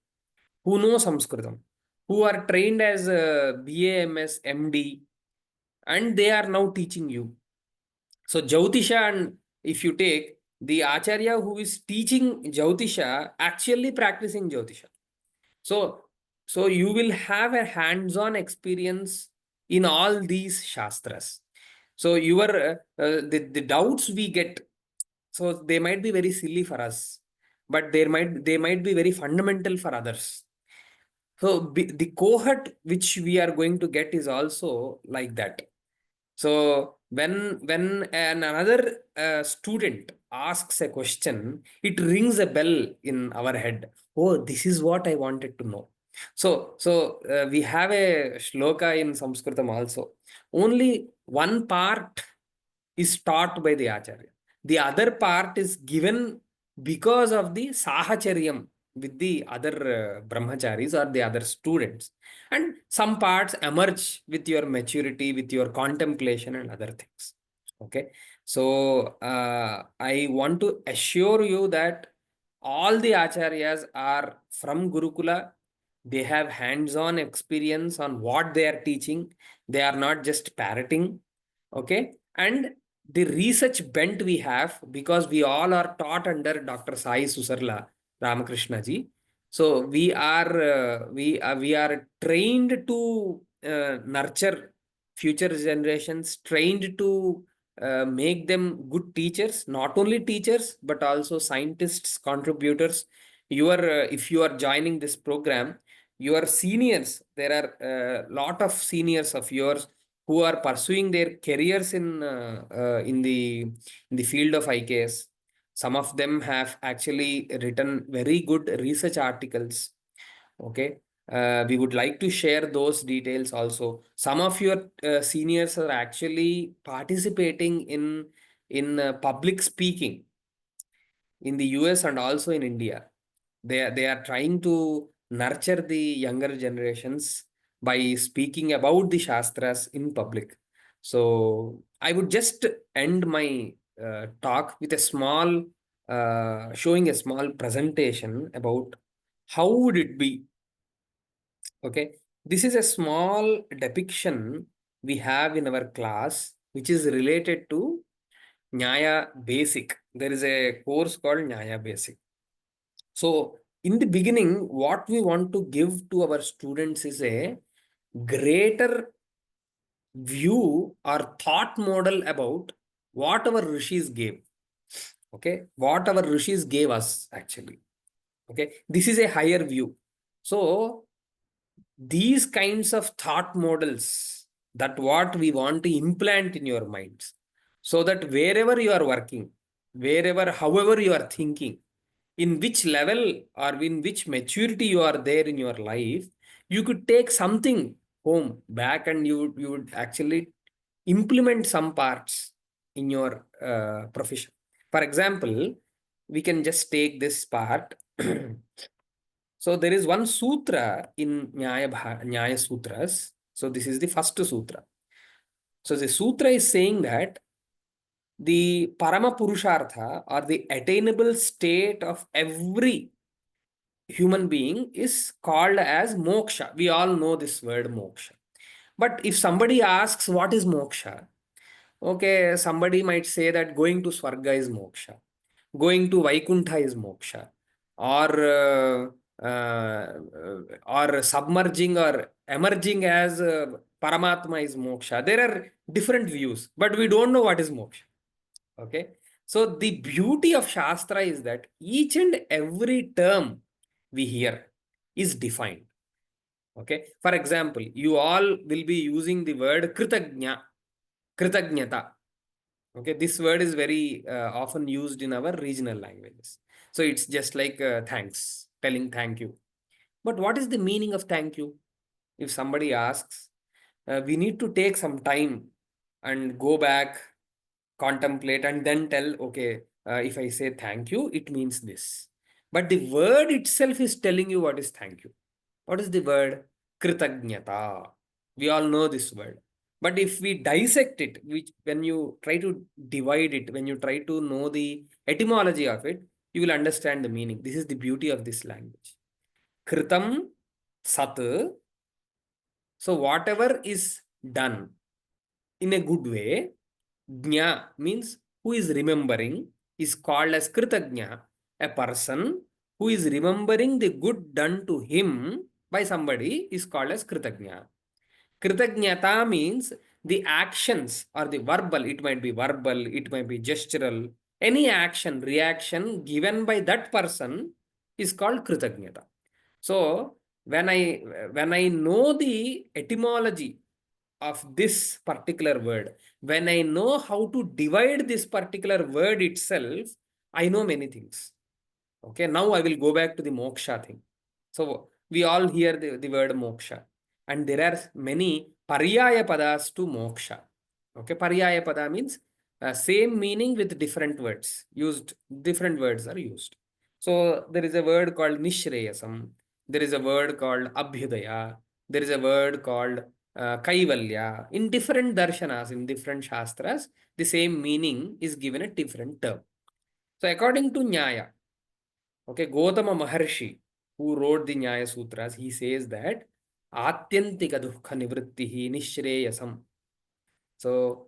who know Sanskritam, who are trained as BAMS, MD, and they are now teaching you. So Jyotisha, and if you take the Acharya who is teaching Jyotisha, actually practicing Jyotisha. So you will have a hands-on experience in all these Shastras. So the doubts we get, so they might be very silly for us, but they might be very fundamental for others. So the cohort which we are going to get is also like that. So when another student asks a question, it rings a bell in our head. Oh, this is what I wanted to know. So we have a shloka in Sanskritam also. Only one part is taught by the acharya. The other part is given because of the sahacharyam with the other brahmacharis or the other students. And some parts emerge with your maturity, with your contemplation and other things. Okay. So I want to assure you that all the acharyas are from Gurukula. They have hands-on experience on what they are teaching. They are not just parroting. Okay. And the research bent we have, because we all are taught under Dr. Sai Susarla Ramakrishna ji. So we are trained to nurture future generations, trained to make them good teachers, not only teachers but also scientists, contributors. If you are joining this program, your seniors, there are a lot of seniors of yours who are pursuing their careers in the field of IKS. Some of them have actually written very good research articles. Okay. We would like to share those details also. Some of your seniors are actually participating in public speaking in the US and also in India. They are trying to nurture the younger generations by speaking about the Shastras in public. So I would just end my talk with a small, showing a small presentation about how would it be. Okay, this is a small depiction we have in our class, which is related to Nyaya Basic. There is a course called Nyaya Basic. So in the beginning, what we want to give to our students is a greater view or thought model about what our rishis gave. Okay, what our rishis gave us actually. Okay, this is a higher view. So these kinds of thought models that what we want to implant in your minds, so that wherever you are working, wherever, however you are thinking, in which level or in which maturity you are there in your life, you could take something home back and you would actually implement some parts in your profession. For example, we can just take this part. So there is one sutra in Nyaya Sutras. So this is the first sutra. So the sutra is saying that the Parama Purushartha, or the attainable state of every human being, is called as moksha. We all know this word moksha. But if somebody asks what is moksha, okay, somebody might say that going to Swarga is moksha, going to Vaikuntha is moksha, or submerging or emerging as Paramatma is moksha. There are different views, but we don't know what is moksha. Okay, so the beauty of Shastra is that each and every term we hear is defined. Okay, for example, you all will be using the word Kritagnya, Kritagnyata. Okay, this word is very often used in our regional languages. So it's just like thanks, telling thank you. But what is the meaning of thank you? If somebody asks, we need to take some time and go back, contemplate, and then tell, okay, if I say thank you, it means this. But the word itself is telling you what is thank you. What is the word? Kritagnyata. We all know this word. But if we dissect it, when you try to divide it, when you try to know the etymology of it, you will understand the meaning. This is the beauty of this language. Kritam sat. So whatever is done in a good way, Jna means who is remembering, is called as Kritagnya. A person who is remembering the good done to him by somebody is called as Kritagnya. Kritagnyata means the actions or the verbal, it might be verbal, it might be gestural, any action, reaction given by that person is called Kritagnyata. So when I know the etymology of this particular word, when I know how to divide this particular word itself, I know many things. Okay, now I will go back to the moksha thing. So we all hear the word moksha, and there are many paryaya padas to moksha. Okay, paryaya pada means same meaning with different words used, different words are used. So there is a word called nishreyasam, there is a word called abhyudaya, there is a word called kaivalya. In different darshanas, in different shastras, the same meaning is given a different term. So according to Nyaya, okay, Gautama Maharshi, who wrote the Nyaya Sutras, he says that Atyantika dukkha nivrittihi nishreyasam. So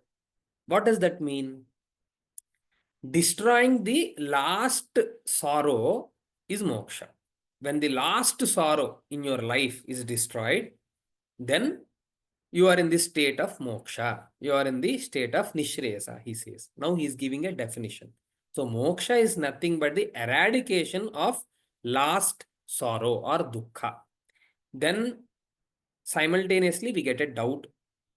what does that mean? Destroying the last sorrow is moksha. When the last sorrow in your life is destroyed, then you are in the state of moksha. You are in the state of nishreyasa, he says. Now he is giving a definition. So moksha is nothing but the eradication of last sorrow or dukkha. Then simultaneously we get a doubt.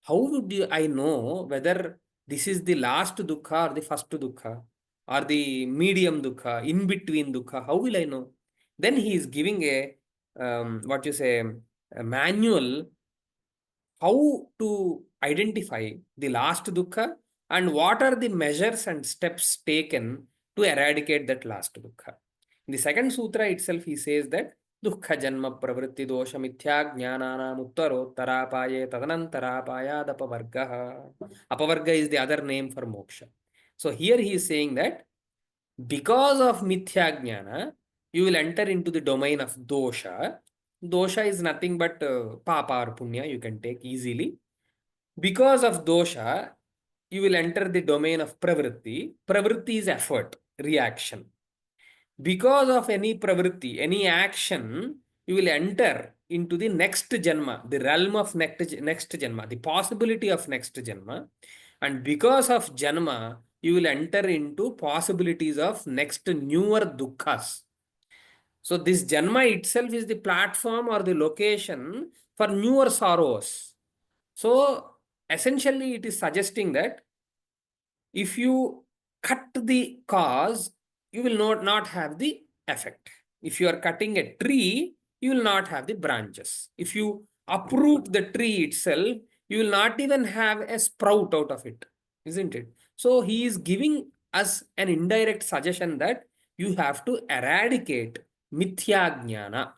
How would I know whether this is the last dukkha or the first dukkha or the medium dukkha, in between dukkha? How will I know? Then he is giving a a manual how to identify the last dukkha and what are the measures and steps taken to eradicate that last dukkha. In the second sutra itself, he says that dukkha janma pravritti dosha mithya jnananam uttarottarapaye tadanantarapayad apavargaha. Apavarga is the other name for moksha. So here he is saying that because of mithya jnana, you will enter into the domain of dosha. Dosha is nothing but papa or punya, you can take easily. Because of dosha, you will enter the domain of pravritti. Pravritti is effort, reaction. Because of any pravritti, any action, you will enter into the next janma, the realm of next janma, the possibility of next janma. And because of janma, you will enter into possibilities of next newer dukkhas. So this janma itself is the platform or the location for newer sorrows. So essentially it is suggesting that if you cut the cause, you will not have the effect. If you are cutting a tree, you will not have the branches. If you uproot the tree itself, you will not even have a sprout out of it, isn't it? So he is giving us an indirect suggestion that you have to eradicate mithya jnana.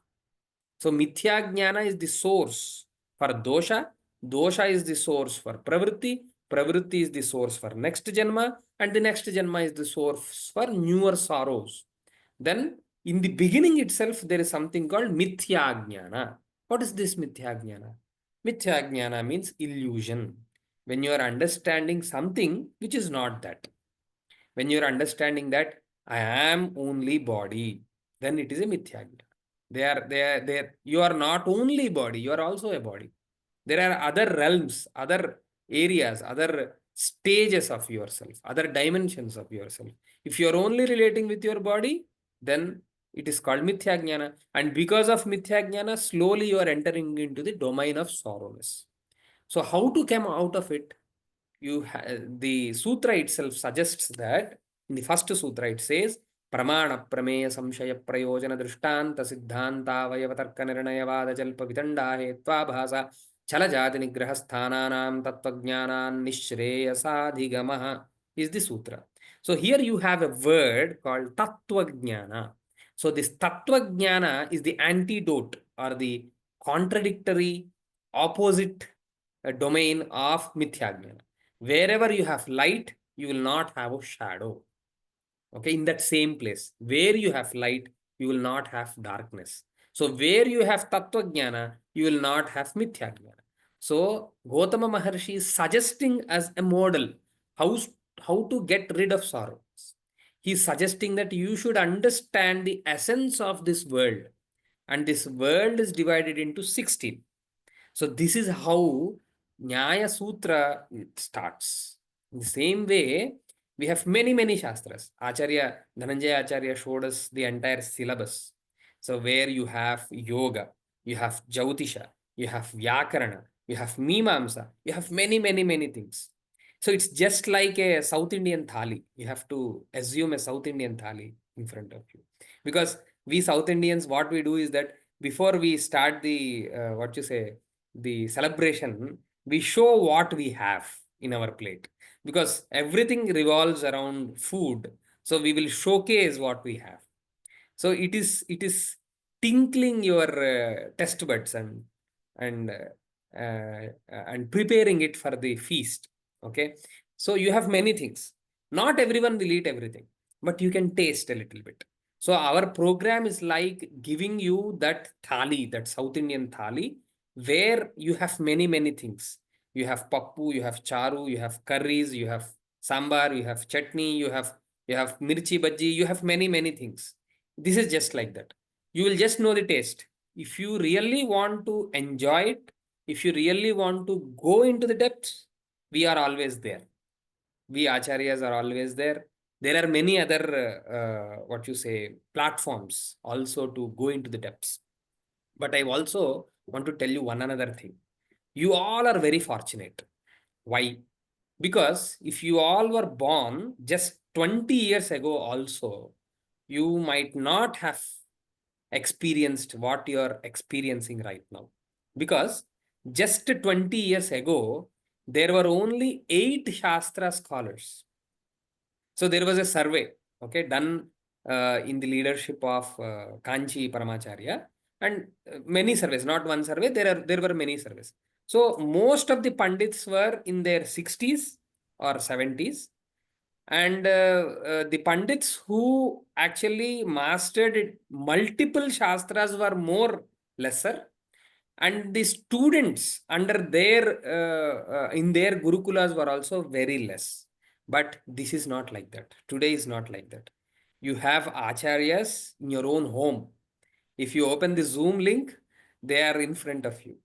So mithya jnana is the source for dosha, dosha is the source for pravritti, pravritti is the source for next janma, and the next janma is the source for newer sorrows. Then in the beginning itself, there is something called mithya jnana. What is this mithya jnana? Mithya jnana means illusion. When you are understanding something which is not that. When you are understanding that I am only body, then it is a mithya jnana. You are not only body, you are also a body. There are other realms, other areas, other stages of yourself, other dimensions of yourself. If you are only relating with your body, then it is called mithya jnana. And because of mithya jnana, slowly you are entering into the domain of sorrowness. So how to come out of it? The sutra itself suggests that in the first sutra it says pramana prameya samshaya prayojana drishtanta siddhanta vayavatarka nirnayavada jalpa vitanda hetva bhasa chalajati nigraha sthananam tattvajnanan nishreyasadhigamaha is the sutra. So here you have a word called tattvajnana. So this tattvajnana is the antidote or the contradictory opposite domain of mithya jnana. Wherever you have light, you will not have a shadow. Okay, in that same place. Where you have light, you will not have darkness. So where you have Tattva Jnana, you will not have Mithya Jnana. So Gautama Maharshi is suggesting as a model how to get rid of sorrow. He is suggesting that you should understand the essence of this world. And this world is divided into 16. So this is how Nyaya Sutra starts. In the same way, we have many Shastras. Dhananjaya Acharya showed us the entire syllabus. So where you have Yoga, you have Jyotisha, you have Vyakarana, you have Mimamsa, you have many things. So it's just like a South Indian thali. You have to assume a South Indian thali in front of you. Because we South Indians, what we do is that before we start the celebration, we show what we have in our plate because everything revolves around food. So we will showcase what we have. So it is tinkling your test buds and preparing it for the feast. Okay, so you have many things. Not everyone will eat everything, but you can taste a little bit. So our program is like giving you that thali, that South Indian thali, where you have many things. You have pappu, you have charu, you have curries, you have sambar, you have chutney, you have mirchi bhaji, you have many things. This is just like that. You will just know the taste. If you really want to enjoy it, if you really want to go into the depths, we are always there. We acharyas are always there. There are many other platforms also to go into the depths. But I also want to tell you one another thing. You all are very fortunate. Why? Because if you all were born just 20 years ago also, you might not have experienced what you are experiencing right now. Because just 20 years ago, there were only 8 Shastra scholars. So there was a survey, okay, done in the leadership of Kanchi Paramacharya, and many surveys, not one survey, there were many surveys. So most of the Pandits were in their 60s or 70s, and the Pandits who actually mastered multiple Shastras were more lesser, and the students under their in their Gurukulas were also very less. But this is not like that. Today is not like that. You have acharyas in your own home. If you open the Zoom link, they are in front of you.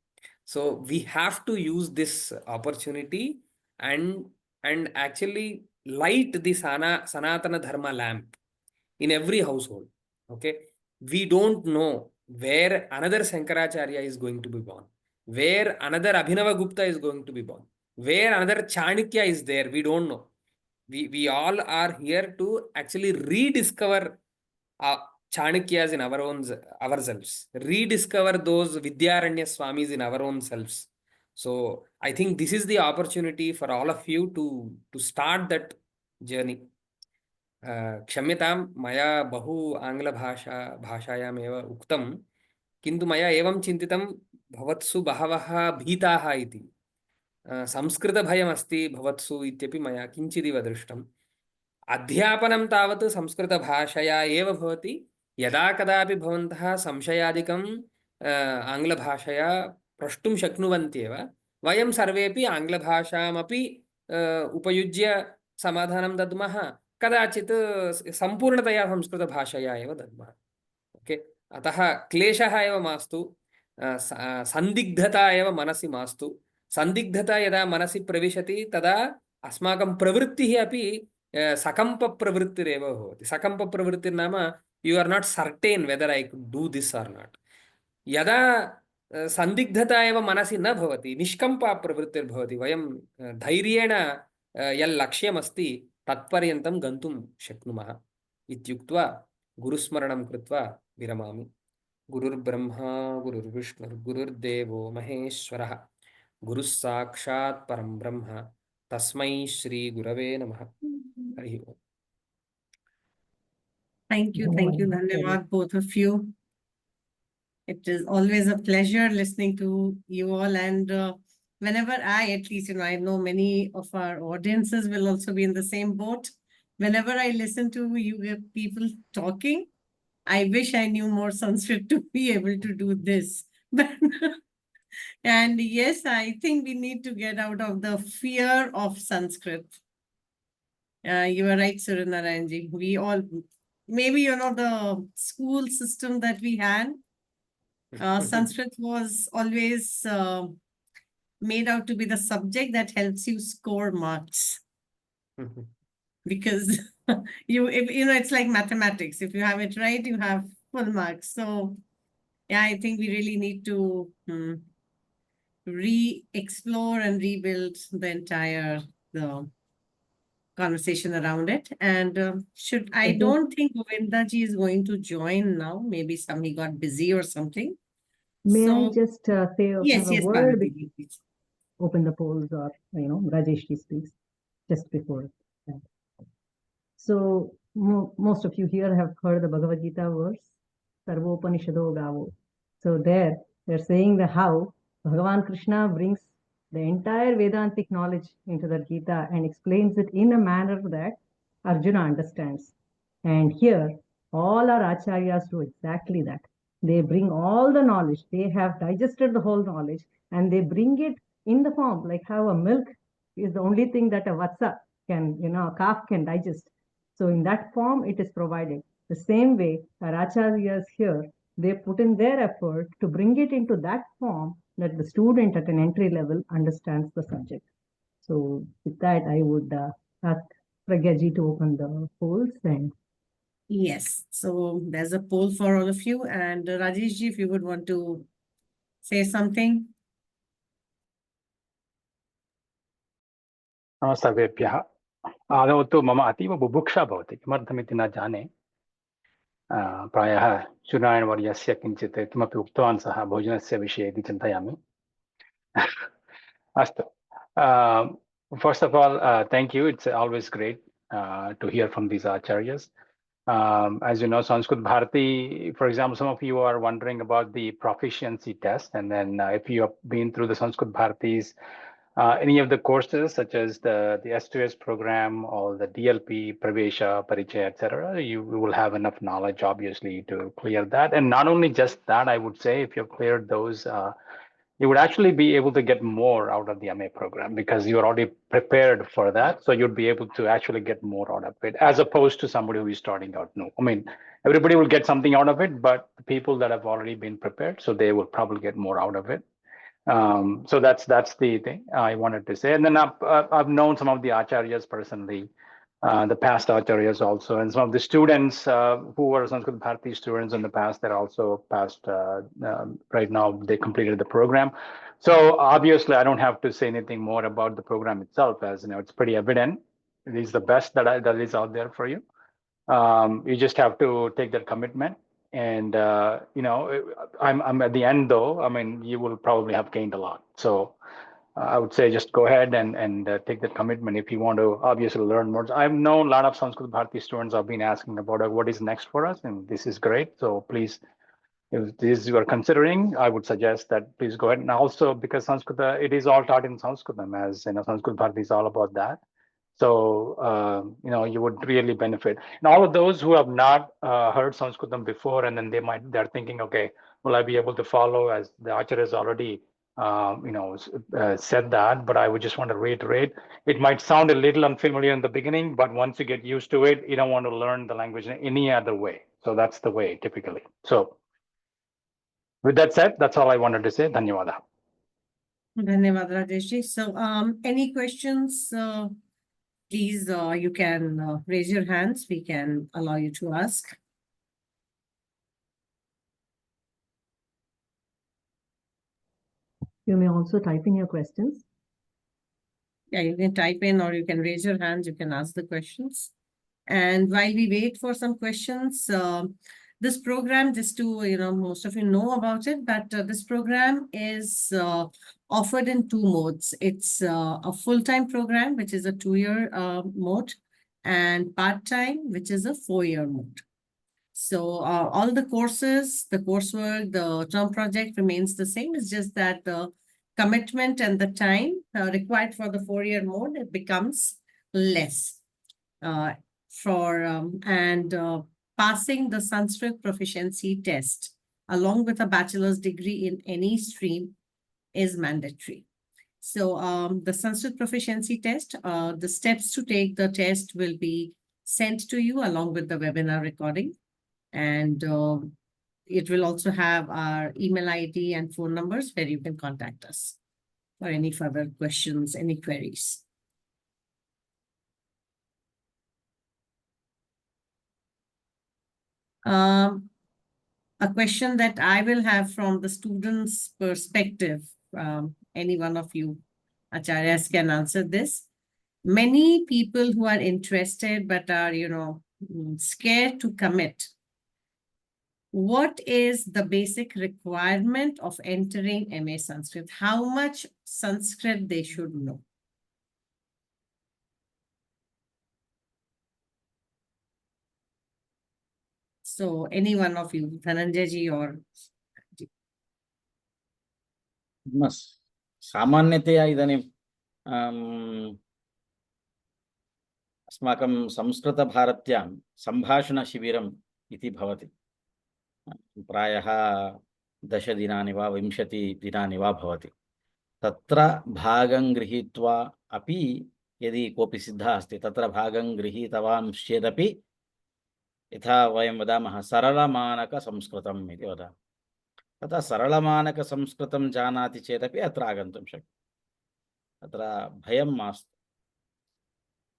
So we have to use this opportunity and actually light the Sanatana Dharma lamp in every household. Okay, we don't know where another Shankaracharya is going to be born, where another Abhinava Gupta is going to be born. Where another Chanakya is there, we don't know. We all are here to actually rediscover Chanukyas in our own ourselves, rediscover those Vidyaranya Swamis in our own selves. So I think this is the opportunity for all of you to start that journey. क्षम्यतां मया बहु भाषायामेव उक्तं, किन्तु मया एवं चिन्तितं भवत्सु बहवः भीताः इति। संस्कृतभयमस्ति भवत्सु इत्यपि मया किञ्चिदिव दृष्टम्। अध्यापनं तावत् संस्कृतभाषया एव भवति। यदा कदापि भवन्तः संशयादिकं आङ्ग्लभाषया प्रष्टुं शक्नुवन्त्येव। वयं सर्वेपि आङ्ग्लभाषामपि उपयुज्य समाधानं दद्मः, कदाचित् सम्पूर्णतया संस्कृतभाषया एव दद्मः। ओके, अतः क्लेशः एव मास्तु, सन्दिग्धता एव मनसि मास्तु। सन्दिग्धता यदा मनसि प्रविशति तदा अस्माकं प्रवृत्तिः अपि सकम्प प्रवृत्तिरेव भवति। सकम्प प्रवृत्तिर्नाम you are not certain whether I could do this और नॉट। यदा सन्दिग्धता एव मनसि न भवति, निष्कम्पा प्रवृत्तिर्भवति, वयं धैर्येण यल्लक्ष्यमस्ति तत्पर्यन्तं गन्तुं शक्नुमः इत्युक्त्वा गुरुस्मरणं कृत्वा विरमामि। गुरुर्ब्रह्मा गुरुर्विष्णुर्गुरुर्देवो महेश्वरः, गुरुः साक्षात् परं ब्रह्म, तस्मै श्री गुरवे नमः। हरि ओम। Thank you, Dhanyavad, both of you. It is always a pleasure listening to you all, and whenever at least, I know many of our audiences will also be in the same boat. Whenever I listen to you people talking, I wish I knew more Sanskrit to be able to do this. And yes, I think we need to get out of the fear of Sanskrit. You are right, Suryanarayanji. We all, maybe, the school system that we had, Sanskrit was always made out to be the subject that helps you score marks. Because it's like mathematics. If you have it right, you have full marks. So yeah, I think we really need to re-explore and rebuild the entire conversation around it. And I don't think Govinda ji is going to join now. Maybe he got busy or something. May I just say yes, a word? Parvati, please. Open the polls, or Rajesh ji speaks just before that. So most of you here have heard the Bhagavad Gita verse, Sarvopanishado Gavo. So they're saying how Bhagavan Krishna brings the entire Vedantic knowledge into the Gita and explains it in a manner that Arjuna understands. And here, all our acharyas do exactly that. They bring all the knowledge. They have digested the whole knowledge and they bring it in the form, like how a milk is the only thing that a vatsa can, a calf can digest. So in that form, it is provided. The same way, our acharyas here, they put in their effort to bring it into that form that the student at an entry level understands the subject. So with that, I would ask Pragya ji to open the polls. And yes, so there's a poll for all of you. And Rajesh ji, if you would want to say something. सर्वेभ्यः आदौ तु मम अतीव बुभुक्षा भवति, किमर्थमिति न जाने। प्रायः सूर्यनारायणवर्यस्य किञ्चित् किमपि उक्तवान् सः भोजनस्य विषये इति चिन्तयामि। अस्तु, first of all, thank you. It's always great to hear from these acharyas. As you know, Sanskrit Bharati, for example, some of you are wondering about the proficiency test, and then if you have been through the Sanskrit Bharati's any of the courses, such as the S2S program or the DLP, Pravesha, Parichaya, etc., you will have enough knowledge, obviously, to clear that. And not only just that, I would say, if you've cleared those, you would actually be able to get more out of the MA program because you're already prepared for that. So you'd be able to actually get more out of it, as opposed to somebody who is starting out. No, I mean, everybody will get something out of it, but the people that have already been prepared, so they will probably get more out of it. So that's the thing I wanted to say. And then I've known some of the acharyas personally. the past acharyas also, and some of the students who were Sanskrit Bharati students in the past that also passed. Right now, they completed the program. So obviously, I don't have to say anything more about the program itself, as you know, it's pretty evident. It is the best that is out there for you. You just have to take that commitment, and you know, I'm at the end though. I mean, you will probably have gained a lot. So I would say just go ahead and take that commitment if you want to obviously learn more. I've known a lot of Sanskrit Bharati students have been asking about what is next for us, and this is great. So please, if this you are considering, I would suggest that please go ahead. And also because Sanskrit, it is all taught in Sanskritam, as you know, Sanskrit Bharati is all about that. So you know, you would really benefit. And all of those who have not heard Sanskritam before, and then they're thinking, okay, will I be able to follow, as the Acharya has already you know, said that, but I would just want to reiterate, it might sound a little unfamiliar in the beginning, but once you get used to it, you don't want to learn the language in any other way. So that's the way typically. So with that said, that's all I wanted to say. Dhanyawada. Dhanyavad Rajeshji. So any questions? Please, you can raise your hands. We can allow you to ask. You may also type in your questions. Yeah, you can type in or you can raise your hands. You can ask the questions. And while we wait for some questions, this program, just to, you know, most of you know about it, but this program is offered in two modes. It's a full-time program, which is a 2-year mode, and part-time, which is a 4-year mode. So all the courses, the coursework, the term project remains the same. It's just that the commitment and the time required for the 4-year mode, it becomes less. Passing the Sanskrit proficiency test along with a bachelor's degree in any stream is mandatory. So the Sanskrit proficiency test, the steps to take the test will be sent to you along with the webinar recording. And it will also have our email ID and phone numbers where you can contact us for any further questions, any queries. A question that I will have from the students' perspective, any one of you acharyas can answer this. Many people who are interested but are, you know, scared to commit. What is the basic requirement of entering MA Sanskrit? How much Sanskrit they should know? So any one of you, Dhananjay ji or सामान्यतया इदानीं अस्माकं संस्कृतभारत्यां सम्भाषणशिबिरम् इति भवति। प्रायः 10 दिनानि वा 20 दिनानि वा भवति। तत्र भागं गृहीत्वा अपि यदि कोऽपि सिद्धः अस्ति तत्र भागं गृहीतवांश्चेदपि यथा वयं वदामः सरलमानकसंस्कृतम् इति वदामः। तथा सरलमानकसंस्कृतं जानाति चेदपि अत्र आगन्तुं शक्यते। अत्र भयं मास्तु।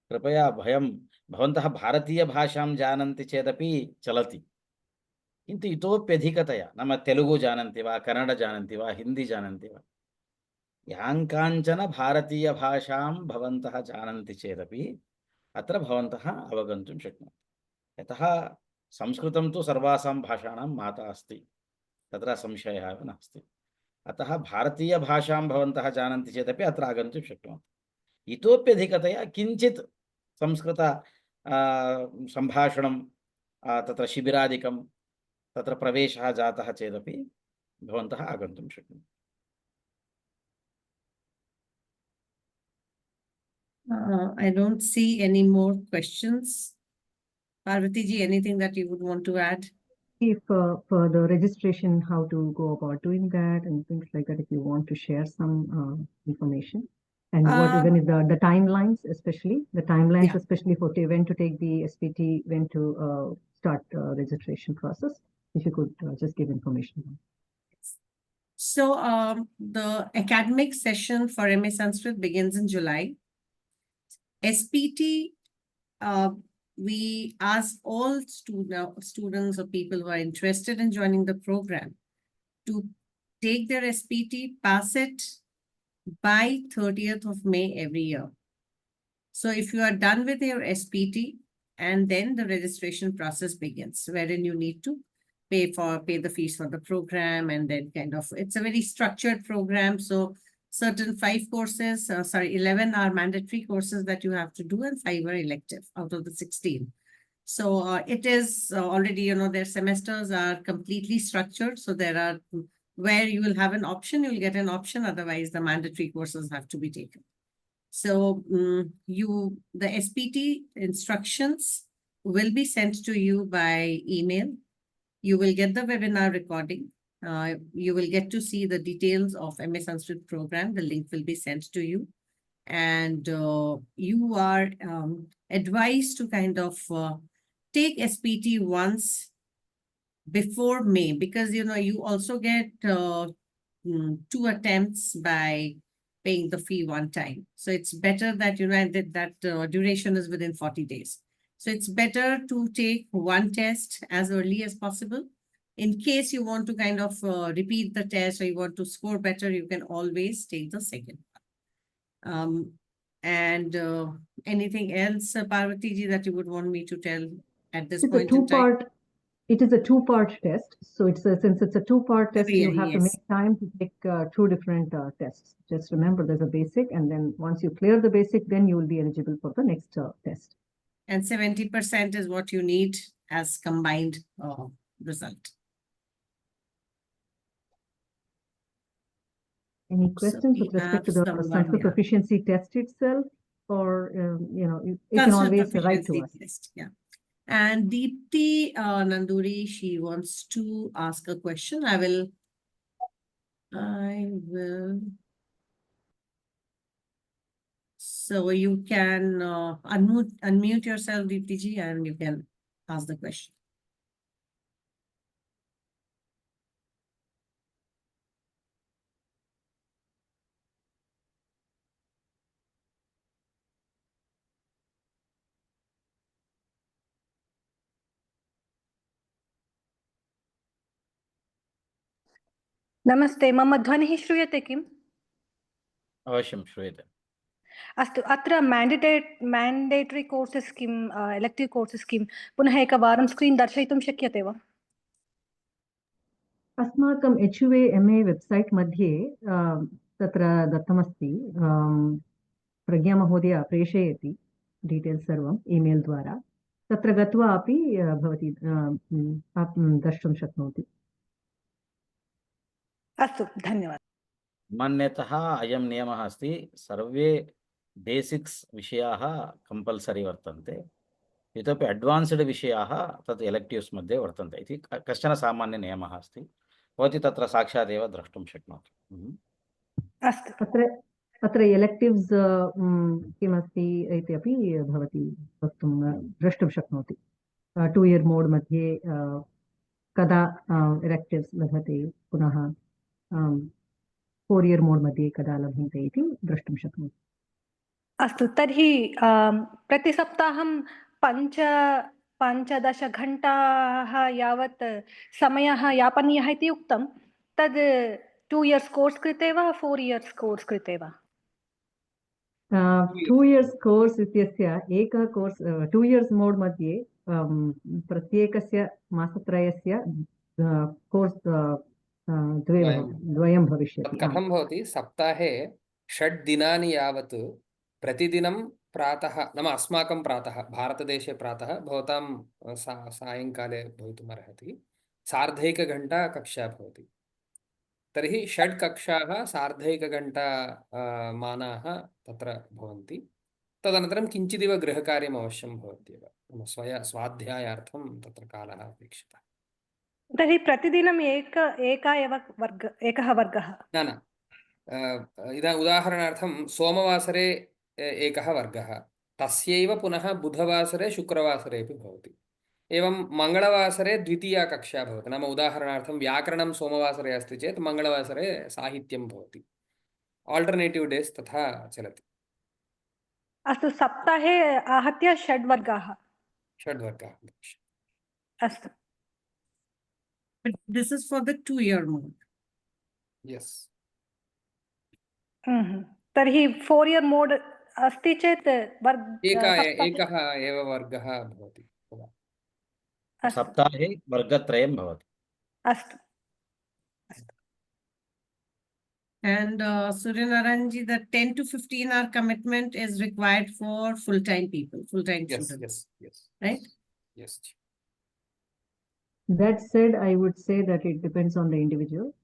कृपया भवन्तः भारतीयभाषां जानन्ति चेदपि चलति, किन्तु इतोप्यधिकतया नाम तेलुगु जानन्ति वा, कन्नड जानन्ति वा, हिन्दी जानन्ति वा, यां काञ्चन भारतीयभाषां भवन्तः जानन्ति चेदपि अत्र भवन्तः अवगन्तुं शक्नुवन्ति। यतः संस्कृतं तु सर्वासां भाषाणां माता अस्ति, तत्र संशयः एव नास्ति। अतः भारतीयभाषां भवन्तः जानन्ति चेदपि अत्र आगन्तुं शक्नुवन्ति। इतोप्यधिकतया किञ्चित् संस्कृत सम्भाषणं तत्र शिबिरादिकं तत्र प्रवेशः जातः चेदपि भवन्तः आगन्तुं शक्नुवन्ति। I don't see any more questions. Parvati ji, anything that you would want to add? If for the registration, how to go about doing that and things like that, if you want to share some information. And what even is the timelines, especially the timelines, Yeah. especially for when to take the SPT, when to start registration process. If you could just give information. So the academic session for MA Sanskrit begins in July. SPT we ask all students or people who are interested in joining the program to take their SPT, pass it by 30th of May every year. So if you are done with your SPT, and then the registration process begins, wherein you need to pay the fees for the program, and then it's a very structured program. So certain 11 are mandatory courses that you have to do, and 5 are elective out of the 16. So it is already, their semesters are completely structured. So there are where you will have an option, you'll get an option. Otherwise, the mandatory courses have to be taken. So the SPT instructions will be sent to you by email. You will get the webinar recording. You will get to see the details of MA Sanskrit program. The link will be sent to you. And you are advised to take SPT once before May, because, you also get 2 attempts by paying the fee one time. So it's better that, that duration is within 40 days. So it's better to take one test as early as possible. In case you want to repeat the test, or you want to score better, you can always take the second one. And anything else, Parvati ji, that you would want me to tell at this point in time? It is a two-part test. So since it's a two-part test, you have to make time to take 2 different tests. Just remember, there's a basic, and then once you clear the basic, then you will be eligible for the next test. And 70% is what you need as combined result. Any questions with respect to the Sanskrit proficiency test itself, or you can always write to us. Test, yeah. And Deepthi Nanduri, she wants to ask a question. I will. So you can unmute yourself, Deepthi ji, and you can ask the question. नमस्ते, मम ध्वनिः श्रूयते किम्? अवश्यं श्रूयते। अस्तु, अत्र मैण्डेटरी कोर्सेस् किम्, एलेक्टिव् कोर्सेस् किम्, पुनः एकवारं स्क्रीन् दर्शयितुं शक्यते वा? अस्माकं HUA MA वेब्सैट् मध्ये तत्र दत्तमस्ति। प्रज्ञामहोदय प्रेषयति डीटेल्स् सर्वम् ईमेल् द्वारा। तत्र गत्वा अपि भवती द्रष्टुं शक्नोति। अस्तु, धन्यवादः। सामान्यतः अयं नियमः अस्ति, सर्वे बेसिक्स् विषयाः कंपल्सरी वर्तन्ते, इतोपि अड्वान्स्ड् विषयाः तत् एलेक्टिव्स् मध्ये वर्तन्ते इति कश्चन सामान्य नियमः अस्ति। भवती तत्र साक्षात् एव द्रष्टुं शक्नोति। अस्तु, अत्र एलेक्टिव्स् किमस्ति इति अपि भवती द्रष्टुं शक्नोति। 2 year मोड् मध्ये कदा एलेक्टिव्स् लभते, पुनः 4 year मोड् मध्ये कदा लभन्ते इति द्रष्टुं शक्नोति। अस्तु, तर्हि प्रतिसप्ताहं 15 घण्टाः यावत् समयः यापनीयः इति उक्तं। तद् 2 years कोर्स् कृते वा 4 years कोर्स् कृते वा? 2 years कोर्स् इत्यस्य एकः कोर्स् 2 years मोड् मध्ये प्रत्येकस्य मासत्रयस्य कोर्स् द्वयं भविष्यति। कथं भवति, सप्ताहे 6 दिनानि यावत् प्रतिदिनं प्रातः, नाम अस्माकं प्रातः, भारतदेशे प्रातः, भवतां सायङ्काले भवितुम् अर्हति, सार्धैकघण्टा कक्षा भवति। तर्हि 6 कक्षाः सार्धैकघण्टा मानाः तत्र भवन्ति। तदनन्तरं किञ्चिदिव गृहकार्यम् अवश्यं भवत्येव, स्वाध्यायार्थं तत्र कालः अपेक्षितः। तर्हि प्रतिदिनम् एकः वर्गः? न, इदानीम् उदाहरणार्थं सोमवासरे एकः वर्गः, तस्यैव पुनः बुधवासरे शुक्रवासरे अपि भवति। एवं मङ्गलवासरे द्वितीया कक्षा भवति। नाम उदाहरणार्थं व्याकरणं सोमवासरे अस्ति चेत् मङ्गलवासरे साहित्यं भवति। आल्टर्नेटिव् डेस् तथा चलति। अस्तु सप्ताहे आहत्य 6 वर्गाः षड्वर्गाः अस्तु But this is for the 2-year mode. Yes तर्हि 4 इयर् मोड् अस्ति चेत् सप्ताहे एकः एव वर्गः भवति अस्तु सप्ताहे वर्गत्रयं भवति अस्तु And Suryanarayanji, the 10 to 15 hour commitment is required for full-time people, full-time yes students, yes yes right? Yes That said, I would say that it depends on the individual.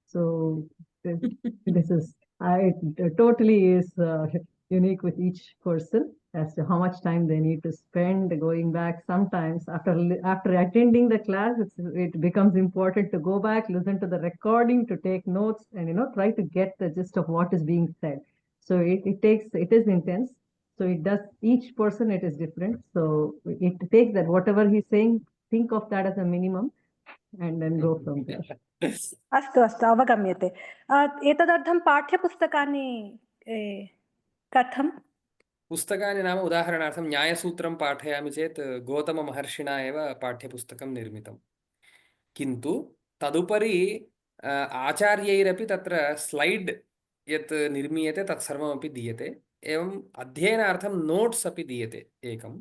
So this is, it totally is unique with each person as to how much time they need to spend going back. Sometimes after attending the class, it becomes important to go back, listen to the recording, to take notes, and try to get the gist of what is being said. So it is intense. So it does, each person it is different. So it takes that whatever he's saying, think of that as a minimum and then go from there. अस्तु अस्तु अवगम्यते एतदर्थं पाठ्यपुस्तकानि कथं पुस्तकानि नाम उदाहरणार्थं न्यायसूत्रं पाठयामि चेत् गौतममहर्षिणा एव पाठ्यपुस्तकं निर्मितं किन्तु तदुपरि आचार्यैरपि तत्र स्लैड् यत् निर्मीयते तत्सर्वमपि दीयते एवम् अध्ययनार्थं नोट्स् अपि दीयते एकं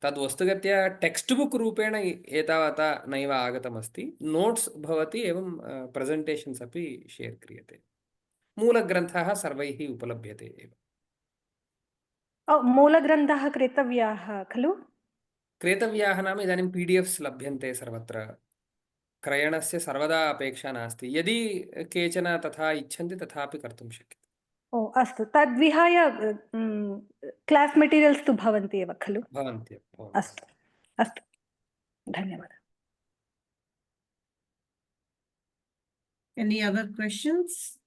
तद् वस्तुगत्या टेक्स्ट् बुक् रूपेण एतावता नैव आगतमस्ति नोट्स् भवति एवं प्रेजेण्टेशन्स् अपि शेर् क्रियते मूलग्रन्थाः सर्वैः उपलभ्यते एव मूलग्रन्थाः क्रेतव्याः खलु क्रेतव्याः नाम इदानीं PDFs लभ्यन्ते सर्वत्र क्रयणस्य सर्वदा अपेक्षा नास्ति यदि केचन तथा इच्छन्ति तथापि कर्तुं शक्यते ओ अस्तु तद्विहाय क्लास् मेटीरियल्स् तु भवन्ति एव खलु भवन्त्येव अस्तु अस्तु धन्यवादः Any other questions?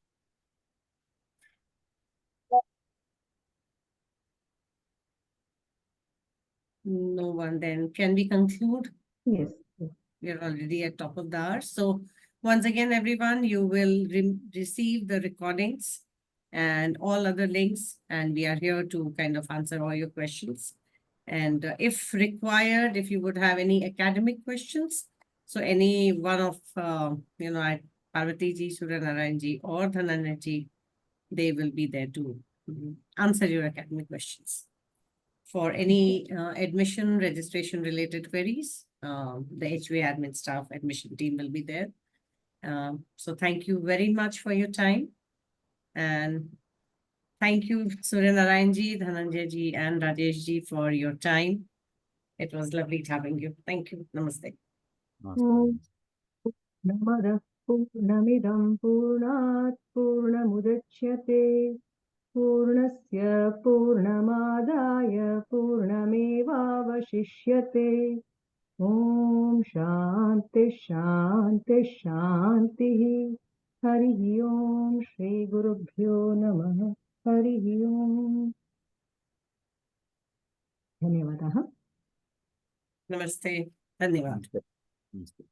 No one, then can we conclude? Yes. We are already at top of the hour. So once again, everyone, you will receive the recordings and all other links, and we are here to kind of answer all your questions. And if required, if you would have any academic questions, so any one of, Parvati ji, Suryanarayan ji, or Dhananjay ji, they will be there to answer your academic questions. For any admission registration related queries, the HVA admin staff admission team will be there. So thank you very much for your time. And thank you, Suryanarayan ji, Dhananjay ji, and Rajesh ji for your time. It was lovely having you. Thank you. Namaste. Namaste. Purnamidam Purnat Purnamudachyate Purnasya Purnamadaya Purnamevavashishyate Om Shanti Shanti Shanti Hari Om Shri Gurubhyo Namah Hari Om Dhanyavadah. Namaste. Dhanyavad. Namaste.